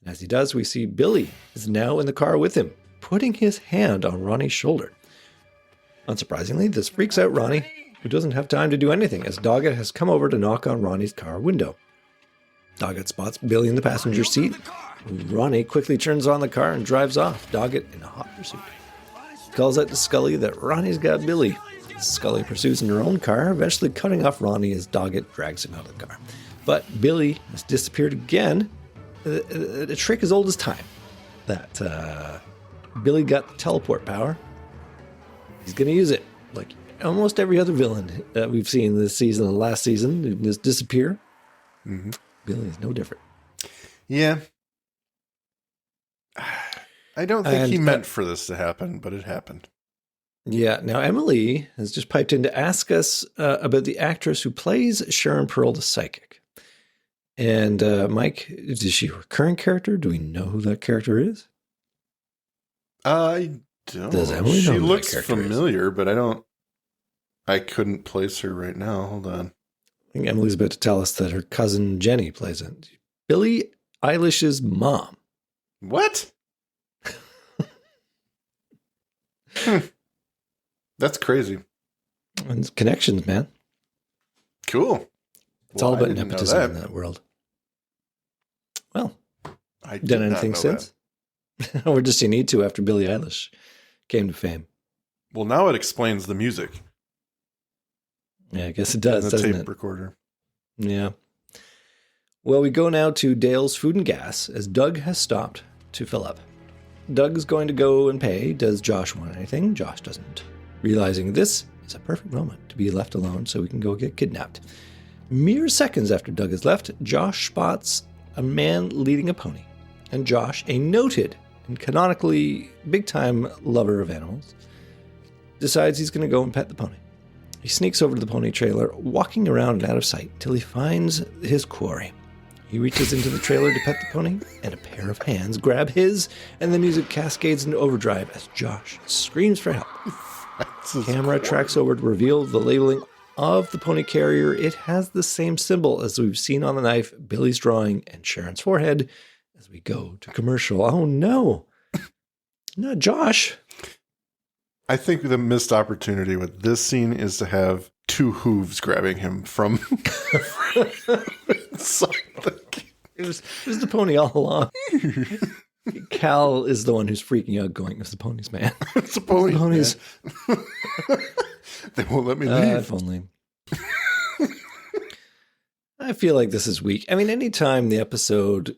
And as he does, we see Billy is now in the car with him, putting his hand on Ronnie's shoulder. Unsurprisingly, this freaks out Ronnie, who doesn't have time to do anything as Doggett has come over to knock on Ronnie's car window. Doggett spots Billy in the passenger seat. Ronnie quickly turns on the car and drives off, Doggett in a hot pursuit. Calls out to Scully that Ronnie's got Billy. Scully pursues in her own car, eventually cutting off Ronnie as Doggett drags him out of the car. But Billy has disappeared again. A trick as old as time. That Billy got the teleport power. He's going to use it. Like almost every other villain that we've seen this season and last season, just disappear. Mm-hmm. Billy is no different. Yeah. I don't think he meant for this to happen, but it happened. Yeah. Now, Emily has just piped in to ask us about the actress who plays Sharon Pearl, the psychic. And Mike, is she a recurring character? Do we know who that character is? I don't. Does Emily know she who looks that character familiar, but I couldn't place her right now. Hold on. I think Emily's about to tell us that her cousin Jenny plays it. Billie Eilish's mom. What? That's crazy. And connections, man. Cool. It's all about nepotism in that world. Well, I done anything since? Or just you need to after Billie Eilish came to fame. Well, now it explains the music. Yeah, I guess it does, doesn't it? The tape recorder. Yeah. Well, we go now to Dale's Food and Gas as Doug has stopped to fill up. Doug's going to go and pay. Does Josh want anything? Josh doesn't. Realizing this is a perfect moment to be left alone so we can go get kidnapped. Mere seconds after Doug has left, Josh spots a man leading a pony. And Josh, a noted and canonically big-time lover of animals, decides he's going to go and pet the pony. He sneaks over to the pony trailer, walking around and out of sight until he finds his quarry. He reaches into the trailer to pet the pony, and a pair of hands grab his, and the music cascades into overdrive as Josh screams for help. Camera tracks over to reveal the labeling of the pony carrier. It has the same symbol as we've seen on the knife, Billy's drawing, and Sharon's forehead as we go to commercial. Oh no, not Josh. I think the missed opportunity with this scene is to have two hooves grabbing him from something. It was the pony all along. Cal is the one who's freaking out going, it's the ponies, man. It's the ponies. Ponies. They won't let me leave. If only. I feel like this is weak. I mean, anytime the episode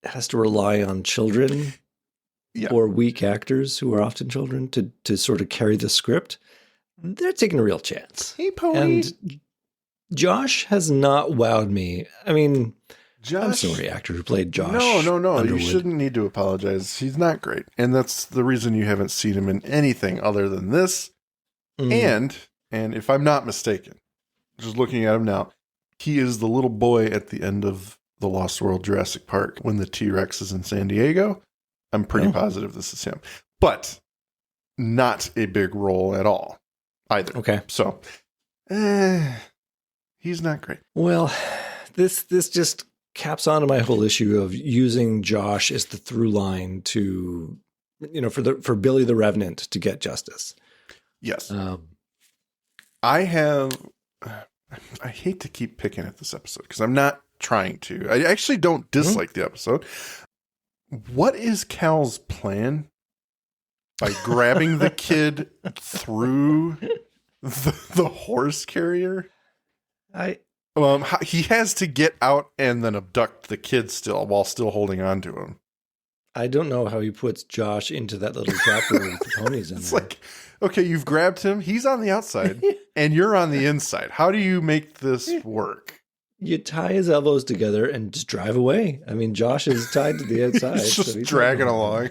has to rely on children or weak actors who are often children to sort of carry the script, they're taking a real chance. Hey, pony. And Josh has not wowed me. I mean, I'm sorry, actor who played Josh. No. Underwood. You shouldn't need to apologize. He's not great. And that's the reason you haven't seen him in anything other than this. And if I'm not mistaken, just looking at him now, he is the little boy at the end of The Lost World Jurassic Park when the T-Rex is in San Diego. I'm pretty positive this is him. But not a big role at all either. Okay. So, he's not great. Well, this just caps onto my whole issue of using Josh as the through line to, for Billy the Revenant to get justice. Yes. I hate to keep picking at this episode because I'm not trying to. I actually don't dislike the episode. What is Cal's plan by grabbing the kid through the horse carrier? He has to get out and then abduct the kid while still holding on to him. I don't know how he puts Josh into that little trapper with the ponies in It's there. like, okay, you've grabbed him. He's on the outside and you're on the inside. How do you make this work? You tie his elbows together and just drive away. I mean, Josh is tied to the outside. He's just dragging along.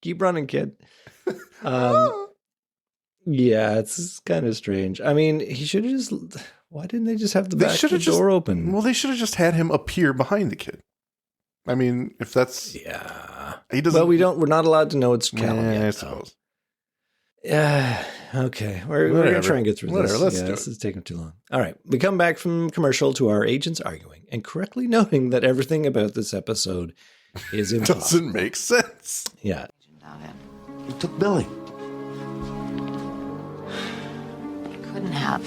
Keep running, kid. Yeah, it's kind of strange. I mean, he should have just... Why didn't they just have the back door open? Well, they should have just had him appear behind the kid. I mean, if that's... Yeah. He doesn't... Well, we're not allowed to know it's Callum yet. I suppose. Yeah. Okay. We're going to try and get through this. Let's do it. This is taking too long. All right. We come back from commercial to our agents arguing and correctly noting that everything about this episode is impossible. Doesn't make sense. Yeah. He took Billy. Couldn't have.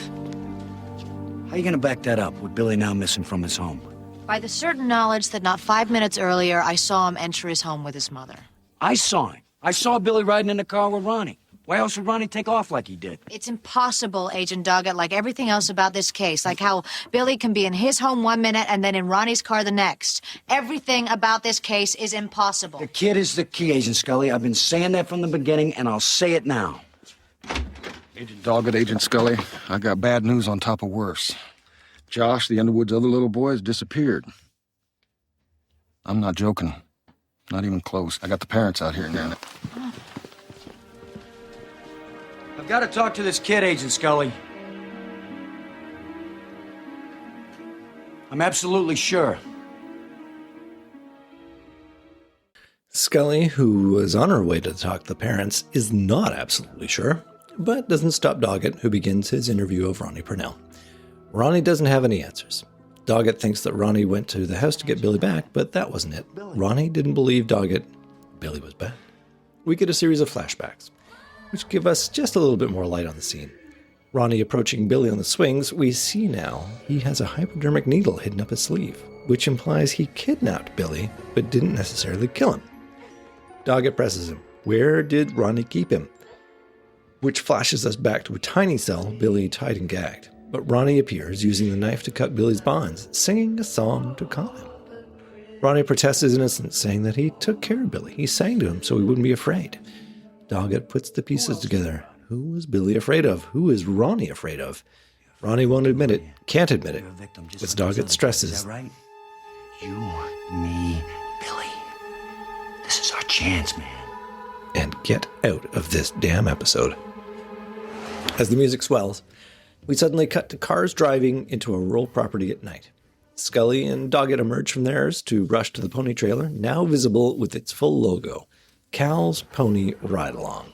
How you gonna back that up with Billy now missing from his home? By the certain knowledge that not 5 minutes earlier, I saw him enter his home with his mother. I saw him. I saw Billy riding in the car with Ronnie. Why else would Ronnie take off like he did? It's impossible, Agent Doggett, like everything else about this case. Like how Billy can be in his home 1 minute and then in Ronnie's car the next. Everything about this case is impossible. The kid is the key, Agent Scully. I've been saying that from the beginning, and I'll say it now. Agent Doggett, Agent Scully, I got bad news on top of worse. Josh, the Underwood's other little boy, has disappeared. I'm not joking. Not even close. I got the parents out here now. I've got to talk to this kid, Agent Scully. I'm absolutely sure. Scully, who was on her way to talk to the parents, is not absolutely sure, but doesn't stop Doggett, who begins his interview of Ronnie Purnell. Ronnie doesn't have any answers. Doggett thinks that Ronnie went to the house to get Billy back, but that wasn't it. Ronnie didn't believe Doggett. Billy was back. We get a series of flashbacks, which give us just a little bit more light on the scene. Ronnie approaching Billy on the swings, we see now he has a hypodermic needle hidden up his sleeve, which implies he kidnapped Billy, but didn't necessarily kill him. Doggett presses him. Where did Ronnie keep him? Which flashes us back to a tiny cell Billy tied and gagged. But Ronnie appears using the knife to cut Billy's bonds, singing a song to calm him. Ronnie protests his innocence, saying that he took care of Billy. He sang to him so he wouldn't be afraid. Doggett puts the pieces together. Who was Billy afraid of? Who is Ronnie afraid of? Ronnie won't admit it, can't admit it, as Doggett stresses. Is that right? You, me, Billy. This is our chance, man. And get out of this damn episode. As the music swells, we suddenly cut to cars driving into a rural property at night. Scully and Doggett emerge from theirs to rush to the pony trailer, now visible with its full logo, Cal's Pony Ride-Along.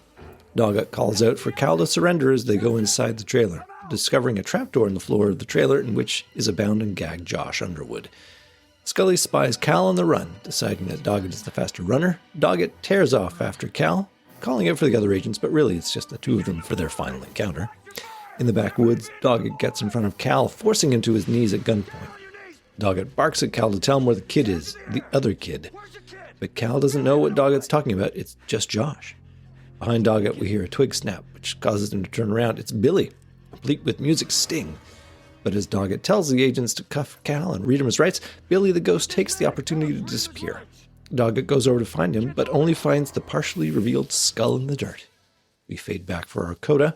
Doggett calls out for Cal to surrender as they go inside the trailer, discovering a trapdoor in the floor of the trailer in which is a bound and gagged Josh Underwood. Scully spies Cal on the run, deciding that Doggett is the faster runner. Doggett tears off after Cal, calling out for the other agents, but really it's just the two of them for their final encounter. In the backwoods, Doggett gets in front of Cal, forcing him to his knees at gunpoint. Doggett barks at Cal to tell him where the kid is, the other kid. But Cal doesn't know what Doggett's talking about. It's just Josh. Behind Doggett, we hear a twig snap, which causes him to turn around. It's Billy, complete with music sting. But as Doggett tells the agents to cuff Cal and read him his rights, Billy the ghost takes the opportunity to disappear. Doggett goes over to find him, but only finds the partially revealed skull in the dirt. We fade back for our coda,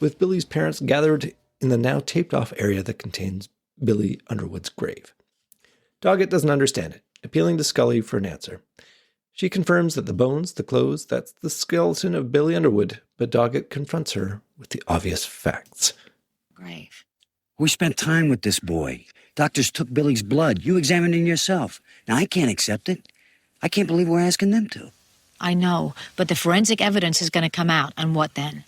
with Billy's parents gathered in the now taped-off area that contains Billy Underwood's grave. Doggett doesn't understand it, appealing to Scully for an answer. She confirms that the bones, the clothes, that's the skeleton of Billy Underwood, but Doggett confronts her with the obvious facts. Grave. We spent time with this boy. Doctors took Billy's blood. You examined it yourself. Now, I can't accept it. I can't believe we're asking them to. I know, but the forensic evidence is going to come out, and what then?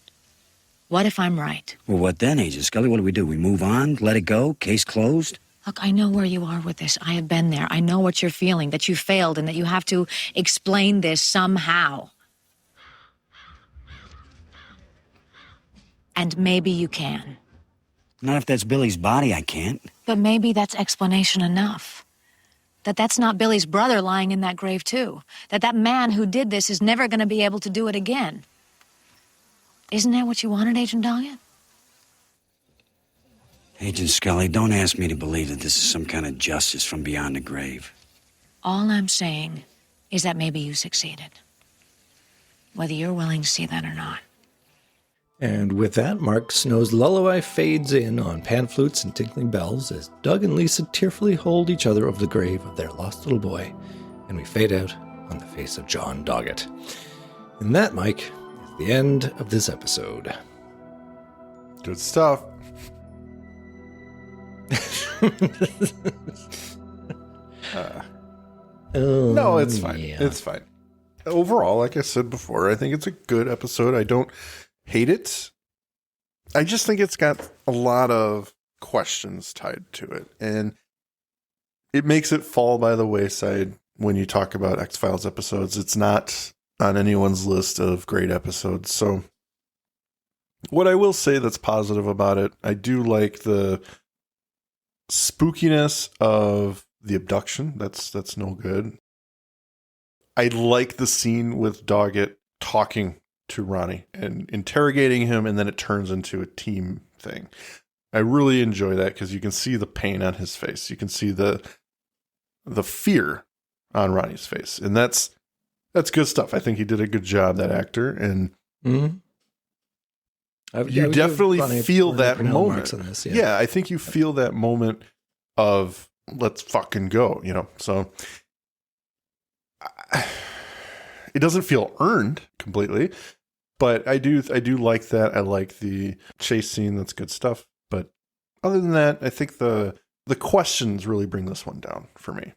What if I'm right? Well, what then, Agent Scully? What do? We move on? Let it go? Case closed? Look, I know where you are with this. I have been there. I know what you're feeling, that you failed and that you have to explain this somehow. And maybe you can. Not if that's Billy's body, I can't. But maybe that's explanation enough. That's not Billy's brother lying in that grave, too. That man who did this is never going to be able to do it again. Isn't that what you wanted, Agent Doggett? Agent Scully, don't ask me to believe that this is some kind of justice from beyond the grave. All I'm saying is that maybe you succeeded. Whether you're willing to see that or not. And with that, Mark Snow's lullaby fades in on pan flutes and tinkling bells as Doug and Lisa tearfully hold each other over the grave of their lost little boy, and we fade out on the face of John Doggett. And that, Mike, is the end of this episode. Good stuff. No, it's fine. Yeah. It's fine. Overall, like I said before, I think it's a good episode. I don't hate it. I just think it's got a lot of questions tied to it, and it makes it fall by the wayside when you talk about X-Files episodes. It's not on anyone's list of great episodes. So what I will say that's positive about it, I do like the spookiness of the abduction. That's no good. I like the scene with Doggett talking to Ronnie and interrogating him, and then it turns into a team thing. I really enjoy that because you can see the pain on his face. You can see the fear on Ronnie's face, and that's good stuff. I think he did a good job, that actor, and you definitely feel that moment. This, yeah, I think you feel that moment of let's fucking go, So it doesn't feel earned completely, but I do like that. I like the chase scene. That's good stuff. But other than that, I think the questions really bring this one down for me.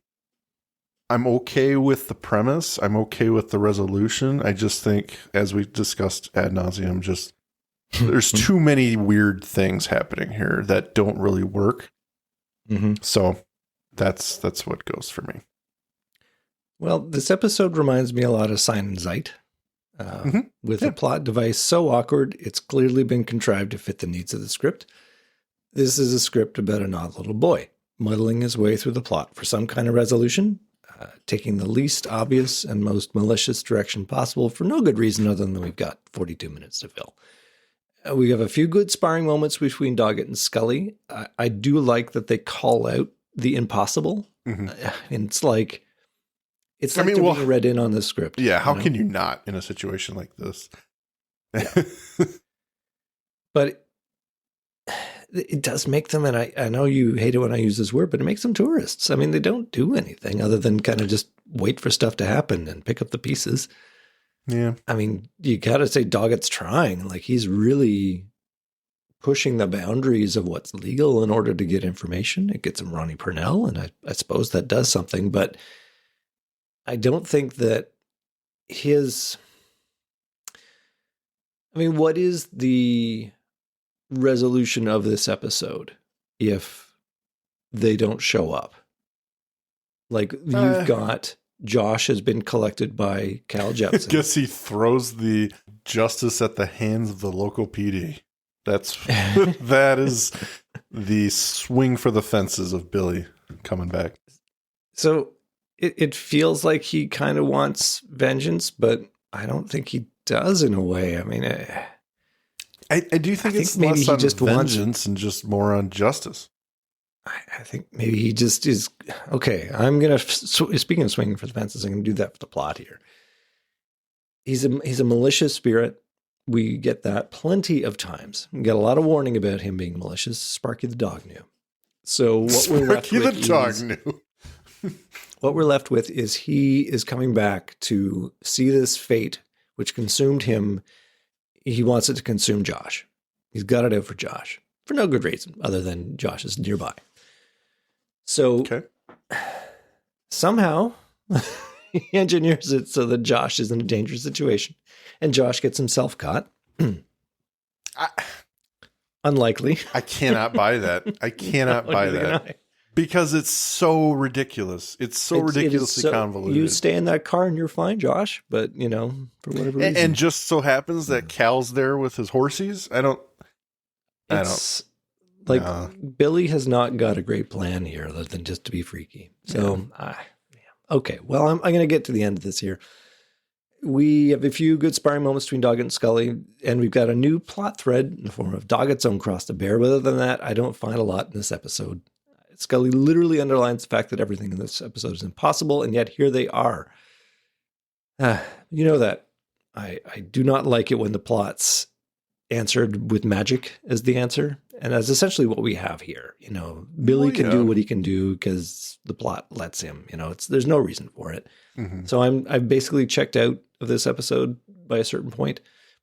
I'm okay with the premise. I'm okay with the resolution. I just think, as we discussed ad nauseum, just there's too many weird things happening here that don't really work. Mm-hmm. So that's what goes for me. Well, this episode reminds me a lot of Sign and Sight. With a plot device so awkward, it's clearly been contrived to fit the needs of the script. This is a script about an odd little boy muddling his way through the plot for some kind of resolution, taking the least obvious and most malicious direction possible for no good reason other than we've got 42 minutes to fill. We have a few good sparring moments between Doggett and Scully. I do like that they call out the impossible. And it's like they're being read in on the script. Yeah, how can you not in a situation like this? Yeah. But it does make them, and I know you hate it when I use this word, but it makes them tourists. I mean, they don't do anything other than kind of just wait for stuff to happen and pick up the pieces. Yeah. I mean, you got to say Doggett's trying. Like, he's really pushing the boundaries of what's legal in order to get information. It gets him Ronnie Purnell, and I suppose that does something, but I don't think that what is the resolution of this episode if they don't show up? Like, you've got Josh has been collected by Cal Jepsen. I guess he throws the justice at the hands of the local PD. That is the swing for the fences of Billy. coming back. So it feels like he kind of wants vengeance, but I don't think he does in a way. I mean, I do think it's maybe less he on just vengeance and just more on justice. I think maybe he just is. Okay, I'm going to, speaking of swinging for the fences, I'm going to do that for the plot here. He's a malicious spirit. We get that plenty of times. We get a lot of warning about him being malicious. Sparky the dog knew. So what we're left with what we're left with is he is coming back to see this fate which consumed him. He wants it to consume Josh. He's got it out for Josh for no good reason other than Josh is nearby. So somehow he engineers it so that Josh is in a dangerous situation and Josh gets himself caught. Unlikely. I cannot buy that. I cannot buy that. Because it's so ridiculous. It's so ridiculously convoluted. You stay in that car and you're fine, Josh. But, for whatever reason. And just so happens that Cal's there with his horsies. Billy has not got a great plan here other than just to be freaky. So, okay. Well, I'm going to get to the end of this here. We have a few good sparring moments between Doggett and Scully, and we've got a new plot thread in the form of Doggett's own cross to bear. But other than that, I don't find a lot in this episode. Scully literally underlines the fact that everything in this episode is impossible, and yet here they are. You know that I do not like it when the plot's answered with magic as the answer, and that's essentially what we have here. Billy can do what he can do because the plot lets him. There's no reason for it. Mm-hmm. So I've basically checked out of this episode by a certain point.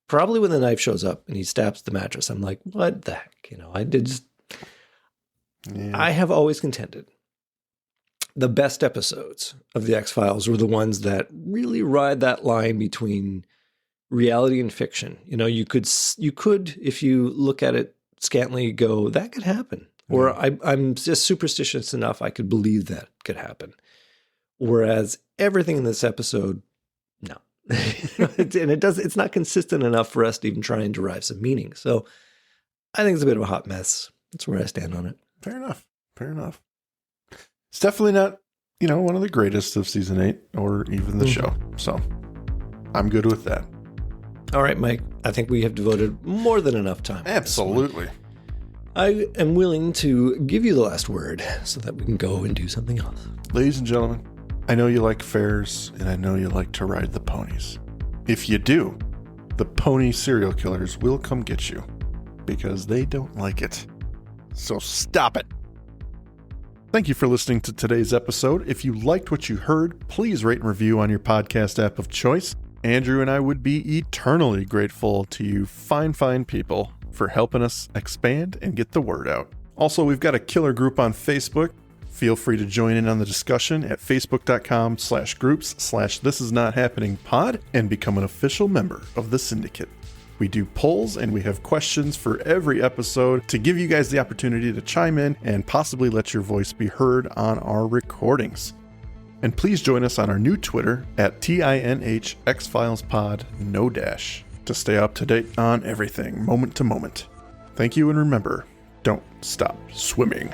Probably when the knife shows up and he stabs the mattress, I'm like, what the heck? I did just. Yeah. I have always contended the best episodes of the X-Files were the ones that really ride that line between reality and fiction. You could, if you look at it scantly, go, that could happen. Mm. Or I'm just superstitious enough I could believe that could happen. Whereas everything in this episode, no. And it's not consistent enough for us to even try and derive some meaning. So I think it's a bit of a hot mess. That's where I stand on it. Fair enough. It's definitely not, one of the greatest of season 8 or even the show. So I'm good with that. All right, Mike. I think we have devoted more than enough time. Absolutely. I am willing to give you the last word so that we can go and do something else. Ladies and gentlemen, I know you like fairs and I know you like to ride the ponies. If you do, the pony serial killers will come get you because they don't like it. So stop it. Thank you for listening to today's episode. If you liked what you heard, please rate and review on your podcast app of choice. Andrew and I would be eternally grateful to you fine people for helping us expand and get the word out. Also, we've got a killer group on Facebook. Feel free to join in on the discussion at facebook.com/groups/thisisnothappeningpod and become an official member of the syndicate. We do polls and we have questions for every episode to give you guys the opportunity to chime in and possibly let your voice be heard on our recordings. And please join us on our new Twitter at tinhxfilespod, no dash, to stay up to date on everything, moment to moment. Thank you, and remember, don't stop swimming.